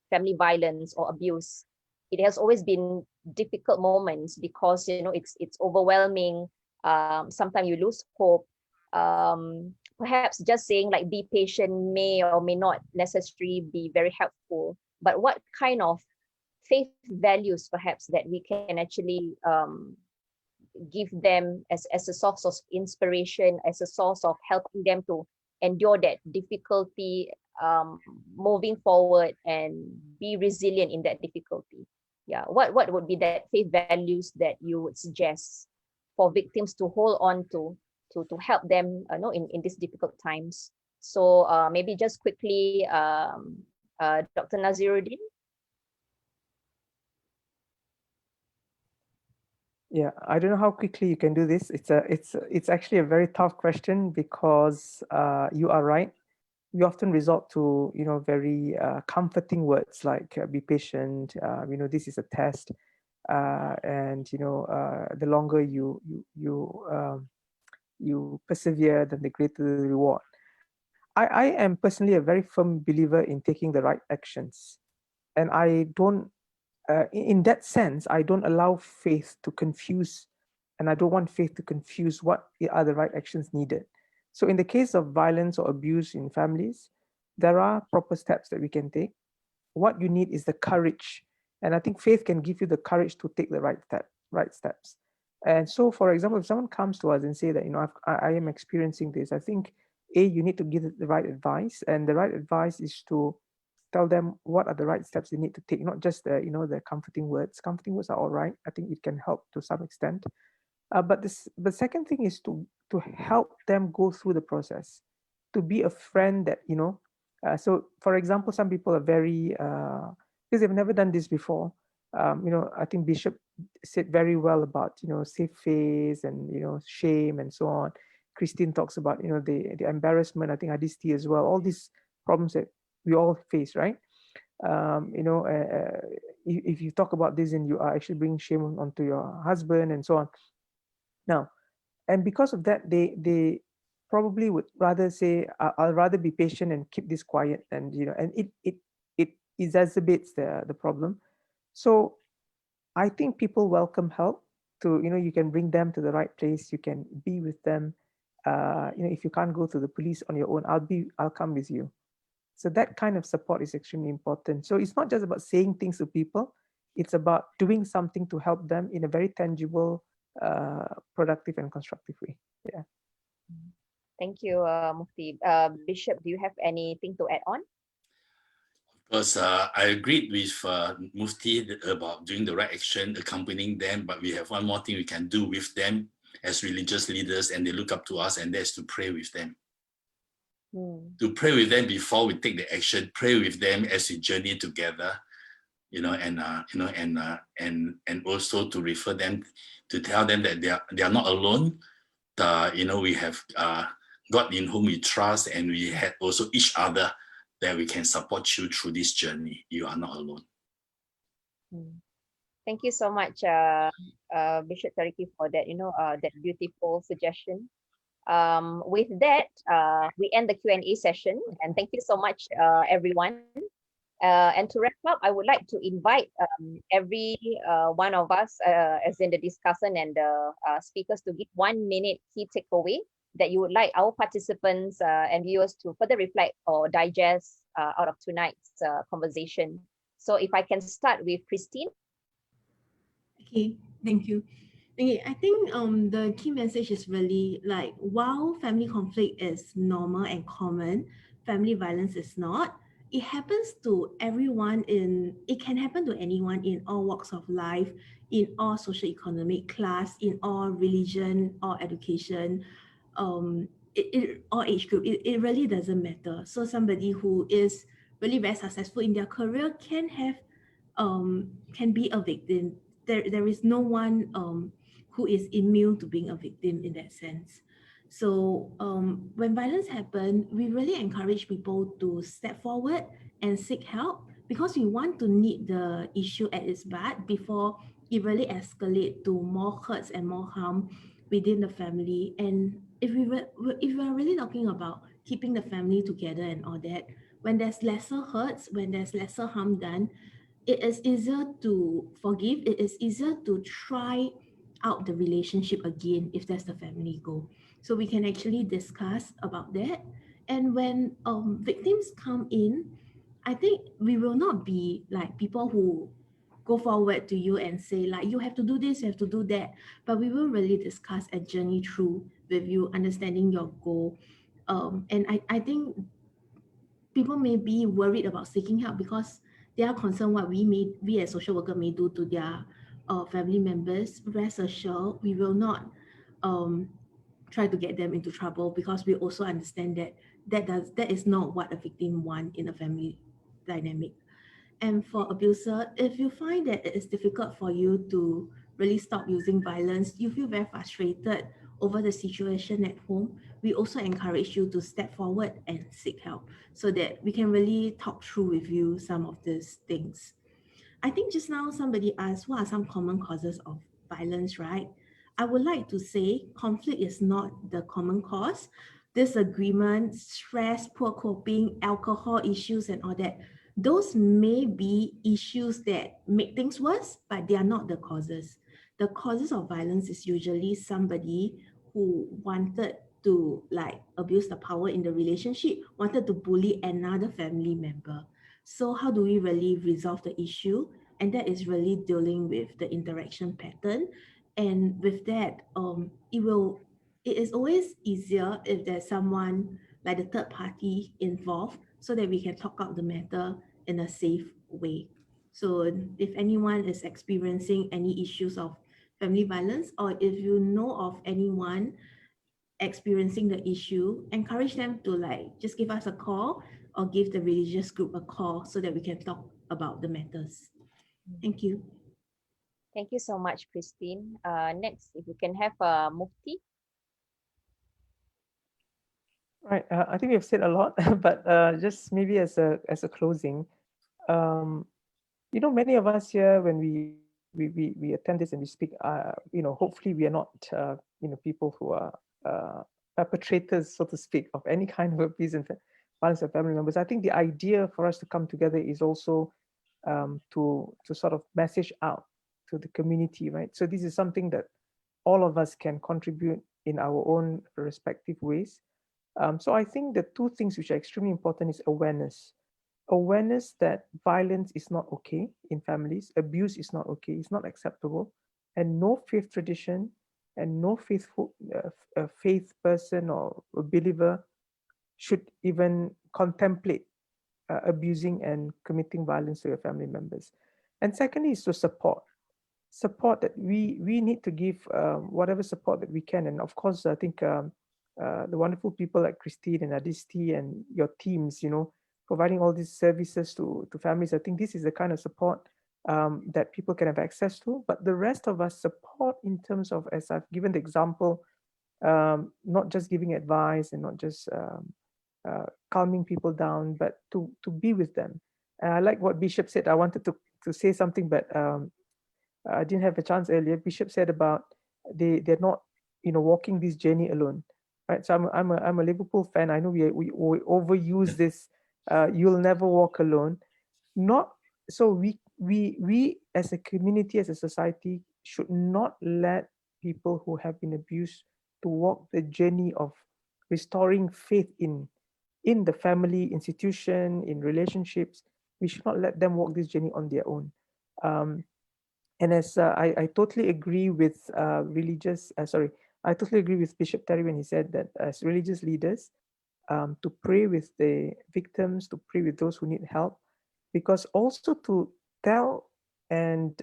family violence or abuse, it has always been difficult moments because it's overwhelming. Sometimes you lose hope. Perhaps just saying like be patient may or may not necessarily be very helpful, but what kind of faith values perhaps that we can actually give them as a source of inspiration, as a source of helping them to endure that difficulty, moving forward and be resilient in that difficulty. Yeah, what would be that faith values that you would suggest for victims to hold on to help them in these difficult times? So maybe just quickly, Dr. Naziruddin. Yeah, I don't know how quickly you can do this. It's actually a very tough question because you are right. We often resort to very comforting words like be patient. This is a test, and the longer you persevere, then the greater the reward. I am personally a very firm believer in taking the right actions, and I don't in that sense, I don't allow faith to confuse, and I don't want faith to confuse what are the right actions needed. So, in the case of violence or abuse in families, there are proper steps that we can take. What you need is the courage, and I think faith can give you the courage to take the right steps. And so, for example, if someone comes to us and say that I am experiencing this, I think you need to give the right advice, and the right advice is to tell them what are the right steps they need to take, not just the comforting words. Comforting words are all right. I think it can help to some extent. But the second thing is to help them go through the process, to be a friend that So, for example, some people are very because they've never done this before. I think Bishop said very well about safe face and shame and so on. Christine talks about the embarrassment. I think Adisti as well. All these problems that we all face, right? If you talk about this and you are actually bringing shame onto your husband and so on. Now, and because of that, they probably would rather say, I'll rather be patient and keep this quiet, and and it exacerbates the problem. So I think people welcome help. You can bring them to the right place. You can be with them. If you can't go to the police on your own, I'll come with you. So that kind of support is extremely important. So it's not just about saying things to people, it's about doing something to help them in a very tangible, productive and constructive way. Yeah. Thank you, Mufti. Bishop, do you have anything to add on? Because I agreed with Mufti about doing the right action, accompanying them, but we have one more thing we can do with them as religious leaders, and they look up to us, and that's to pray with them. To pray with them before we take the action, pray with them as we journey together, and also to refer them, to tell them that they are not alone. We have God in whom we trust, and we have also each other that we can support you through this journey. You are not alone. Thank you so much, Bishop Tariki, for that, that beautiful suggestion. With that, we end the Q&A session, and thank you so much, everyone. And to wrap up, I would like to invite every one of us, as in the discussant and the speakers, to give 1 minute key takeaway that you would like our participants and viewers to further reflect or digest out of tonight's conversation. So if I can start with Christine. Okay, thank you. Okay, I think the key message is really like, while family conflict is normal and common, family violence is not. It happens to everyone it can happen to anyone in all walks of life, in all socio-economic class, in all religion or education, all age group. It really doesn't matter. So somebody who is really very successful in their career can be a victim. There is no one who is immune to being a victim in that sense. So when violence happens, we really encourage people to step forward and seek help because we want to nip the issue at its bud before it really escalate to more hurts and more harm within the family. And if we are really talking about keeping the family together and all that, when there's lesser hurts, when there's lesser harm done, it is easier to forgive. It is easier to try out the relationship again if that's the family goal. So we can actually discuss about that. And when victims come in, I think we will not be like people who go forward to you and say like you have to do this, you have to do that, but we will really discuss and journey through with you, understanding your goal. And I think people may be worried about seeking help because they are concerned what we as social worker may do to their family members. Rest assured, we will not um, try to get them into trouble because we also understand that that is not what a victim want in a family dynamic. And for abuser, if you find that it is difficult for you to really stop using violence, you feel very frustrated over the situation at home, we also encourage you to step forward and seek help so that we can really talk through with you some of these things. I think just now somebody asked what are some common causes of violence, right? I would like to say conflict is not the common cause. Disagreement, stress, poor coping, alcohol issues, and all that. Those may be issues that make things worse, but they are not the causes. The causes of violence is usually somebody who wanted to like abuse the power in the relationship, wanted to bully another family member. So how do we really resolve the issue? And that is really dealing with the interaction pattern. And with that, it is always easier if there's someone like the third party involved so that we can talk out the matter in a safe way. So if anyone is experiencing any issues of family violence, or if you know of anyone experiencing the issue, encourage them to like just give us a call or give the religious group a call so that we can talk about the matters. Thank you. Thank you so much, Christine. Next, if we can have Mufti. Right. I think we've said a lot, but just maybe as a closing, um, many of us here when we attend this and we speak, hopefully we are not people who are perpetrators, so to speak, of any kind of abuse and violence of family members. I think the idea for us to come together is also to sort of message out to the community, right? So this is something that all of us can contribute in our own respective ways. So I think the two things which are extremely important is awareness that violence is not okay in families, abuse is not okay, it's not acceptable, and no faith tradition and no faith person or a believer should even contemplate abusing and committing violence to your family members. And secondly is to support that we need to give whatever support that we can. And of course, I think the wonderful people like Christine and Adisti and your teams, providing all these services to families. I think this is the kind of support that people can have access to. But the rest of us support in terms of, as I've given the example, not just giving advice and not just calming people down, but to be with them. And I like what Bishop said. I wanted to say something, but I didn't have a chance earlier. Bishop said about they're not walking this journey alone, right? So I'm a Liverpool fan. I know we overuse this. You'll never walk alone. Not so we as a community, as a society, should not let people who have been abused to walk the journey of restoring faith in the family, institution, in relationships. We should not let them walk this journey on their own. Um, and as I totally agree with I totally agree with Bishop Terry when he said that as religious leaders, to pray with the victims, to pray with those who need help, because also to tell and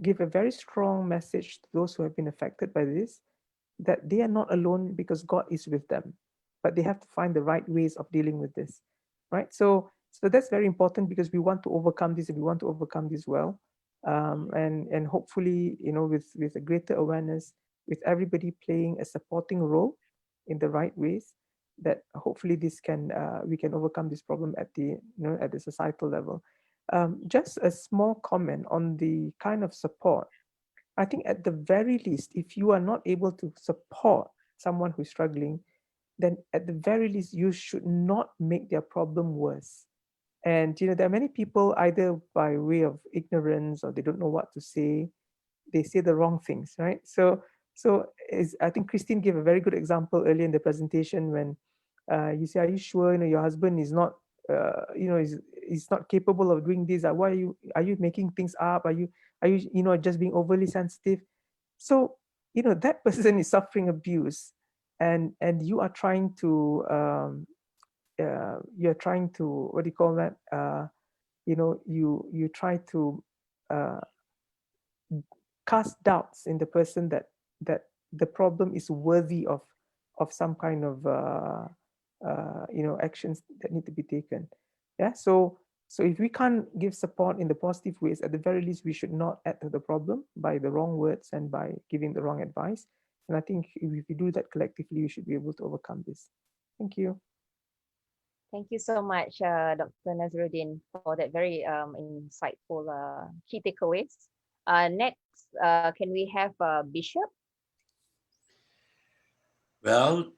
give a very strong message to those who have been affected by this, that they are not alone because God is with them, but they have to find the right ways of dealing with this, right? So So that's very important because we want to overcome this and we want to overcome this well. And hopefully, with a greater awareness, with everybody playing a supporting role in the right ways, that hopefully we can overcome this problem at the societal level. Just a small comment on the kind of support. I think at the very least, if you are not able to support someone who's struggling, then at the very least, you should not make their problem worse. And there are many people, either by way of ignorance or they don't know what to say, they say the wrong things, right? So I think Christine gave a very good example earlier in the presentation when you say, "Are you sure? Your husband is not, is not capable of doing this. Why are you making things up? Are you just being overly sensitive?" So that person is suffering abuse, and you are trying to you're trying to, what do you call that? You try to uh, cast doubts in the person that the problem is worthy of some kind of actions that need to be taken. Yeah. So if we can't give support in the positive ways, at the very least, we should not add to the problem by the wrong words and by giving the wrong advice. And I think if we do that collectively, we should be able to overcome this. Thank you. Thank you so much, Dr. Nazruddin, for that very insightful key takeaways. Next, can we have Bishop? Well,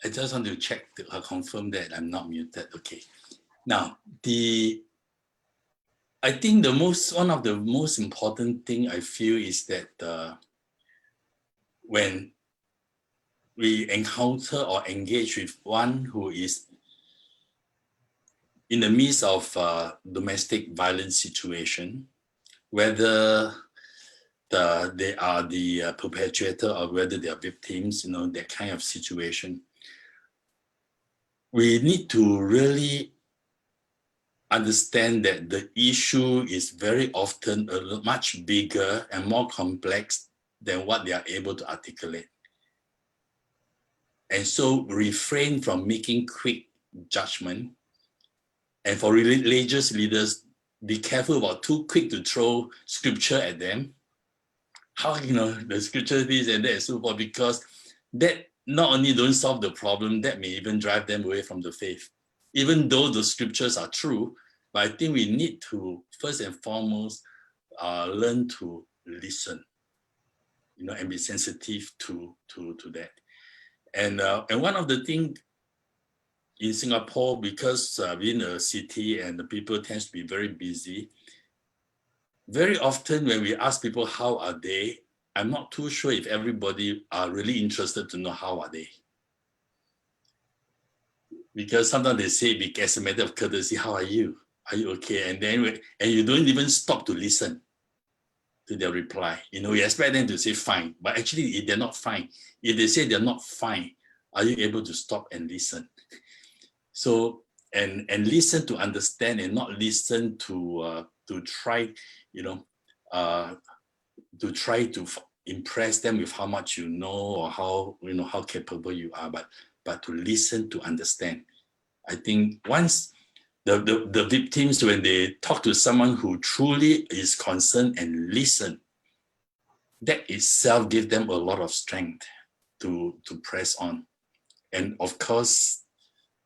I just want to check to confirm that I'm not muted. Okay. Now, I think one of the most important thing I feel is that when we encounter or engage with one who is in the midst of domestic violence situation, whether they are the perpetrator or whether they are victims, that kind of situation, we need to really understand that the issue is very often much bigger and more complex than what they are able to articulate. And so refrain from making quick judgment. And for religious leaders, be careful about too quick to throw scripture at them. How, the scripture this and that and so forth, because that not only don't solve the problem, that may even drive them away from the faith. Even though the scriptures are true, but I think we need to, first and foremost, learn to listen, and be sensitive to that. And one of the things in Singapore, because we're in a city and the people tend to be very busy, very often when we ask people how are they, I'm not too sure if everybody are really interested to know how are they. Because sometimes they say, as a matter of courtesy, how are you? Are you okay? And you don't even stop to listen to their reply. You expect them to say fine, but actually if they're not fine, if they say they're not fine, are you able to stop and listen? So, and listen to understand and not listen to try, to try to impress them with how much you know or how capable you are, but to listen to understand. I think once the victims, when they talk to someone who truly is concerned and listen, that itself gives them a lot of strength to press on. And of course,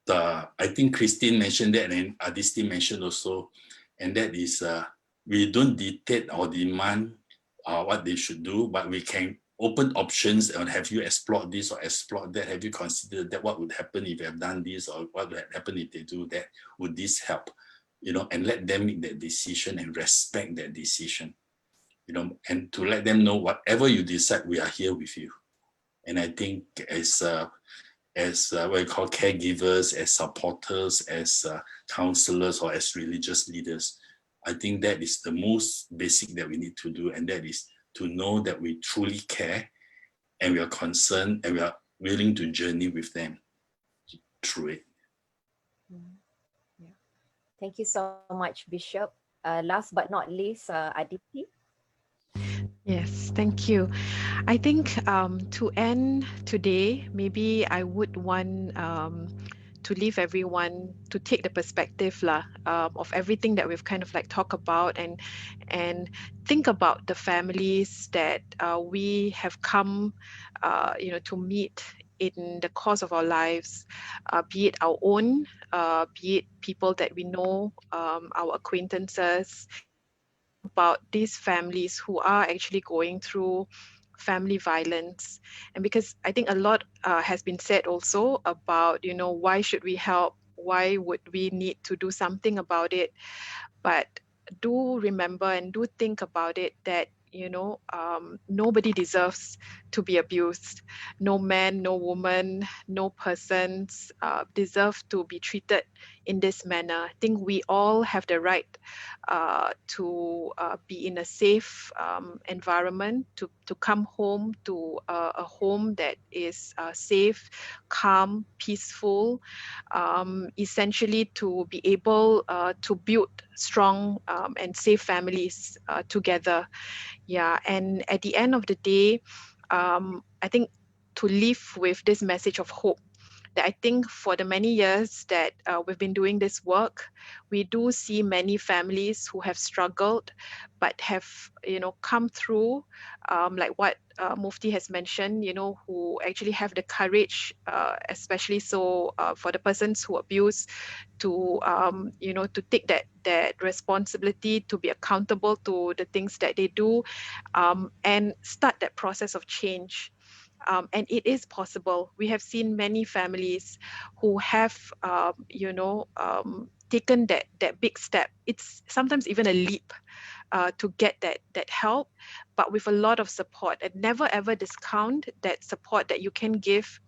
I think Christine mentioned that, and Adisti mentioned also, and that is we don't dictate or demand what they should do, but we can open options and have you explored this or explored that. Have you considered that? What would happen if you have done this, or what would happen if they do that? Would this help? And let them make that decision and respect that decision. And to let them know whatever you decide, we are here with you. And I think as what we call caregivers, as supporters, as counselors, or as religious leaders, I think that is the most basic that we need to do, and that is to know that we truly care and we are concerned and we are willing to journey with them through it. Yeah. Thank you so much, Bishop. Last but not least, Aditi. Yes, thank you. I think to end today, maybe I would want to leave everyone to take the perspective of everything that we've kind of like talked about, and think about the families that we have come to meet in the course of our lives, be it our own, be it people that we know, our acquaintances, about these families who are actually going through family violence. And because I think a lot has been said also about, why should we help? Why would we need to do something about it? But do remember and do think about it that, nobody deserves to be abused. No man, no woman, no persons deserve to be treated in this manner. I think we all have the right to be in a safe environment, to come home to a home that is safe, calm, peaceful, essentially to be able to build strong and safe families together. Yeah, and at the end of the day, I think to live with this message of hope, that I think for the many years that we've been doing this work, we do see many families who have struggled, but have, come through, like what Mufti has mentioned, who actually have the courage, especially so for the persons who abuse, to, to take that responsibility, to be accountable to the things that they do, and start that process of change. And it is possible. We have seen many families who have, taken that big step. It's sometimes even a leap to get that help, but with a lot of support. And never ever discount that support that you can give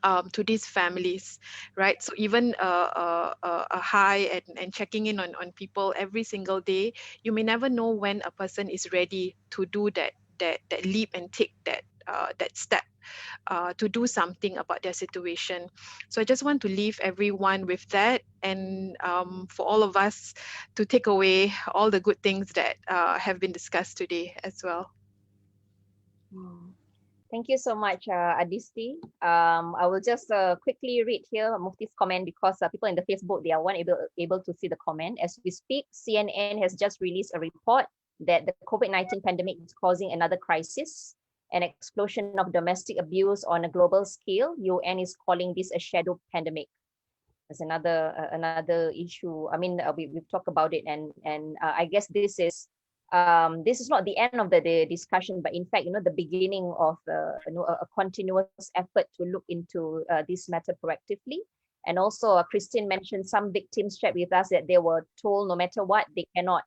to these families, right? So even a hi and checking in on people every single day, you may never know when a person is ready to do that leap and take that step to do something about their situation. So I just want to leave everyone with that, and for all of us to take away all the good things that have been discussed today as well. Mm. Thank you so much, Adisti. I will just quickly read here Mufti's comment, because people in the Facebook, they are able to see the comment. As we speak, CNN has just released a report that the COVID-19 pandemic is causing another crisis, an explosion of domestic abuse on a global scale. UN is calling this a shadow pandemic. That's another issue. I mean, we've talked about it, and I guess this is not the end of the discussion, but in fact, the beginning of a continuous effort to look into this matter proactively. And also, Christine mentioned some victims shared with us that they were told no matter what, they cannot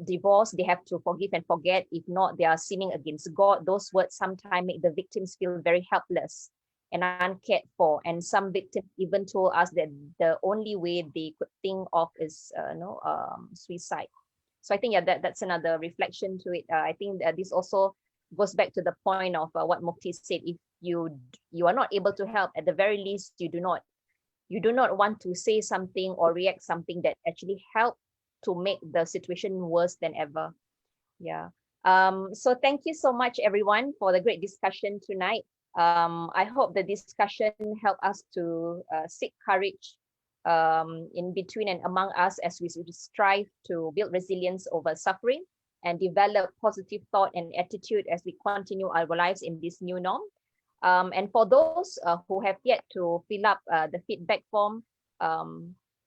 divorce, they have to forgive and forget. If not, they are sinning against God. Those words sometimes make the victims feel very helpless and uncared for. And some victims even told us that the only way they could think of is suicide. So I think, yeah, that's another reflection to it. I think that this also goes back to the point of what Mufti said. If you are not able to help, at the very least, you do not want to say something or react something that actually help to make the situation worse than ever. Yeah. So thank you so much, everyone, for the great discussion tonight. I hope the discussion helped us to seek courage in between and among us as we strive to build resilience over suffering and develop positive thought and attitude as we continue our lives in this new norm. And for those who have yet to fill up the feedback form,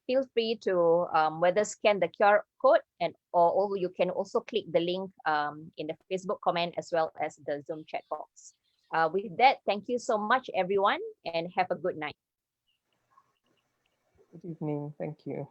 feel free to whether scan the QR code or you can also click the link in the Facebook comment as well as the Zoom chat box. With that, thank you so much, everyone, and have a good night. Good evening. Thank you.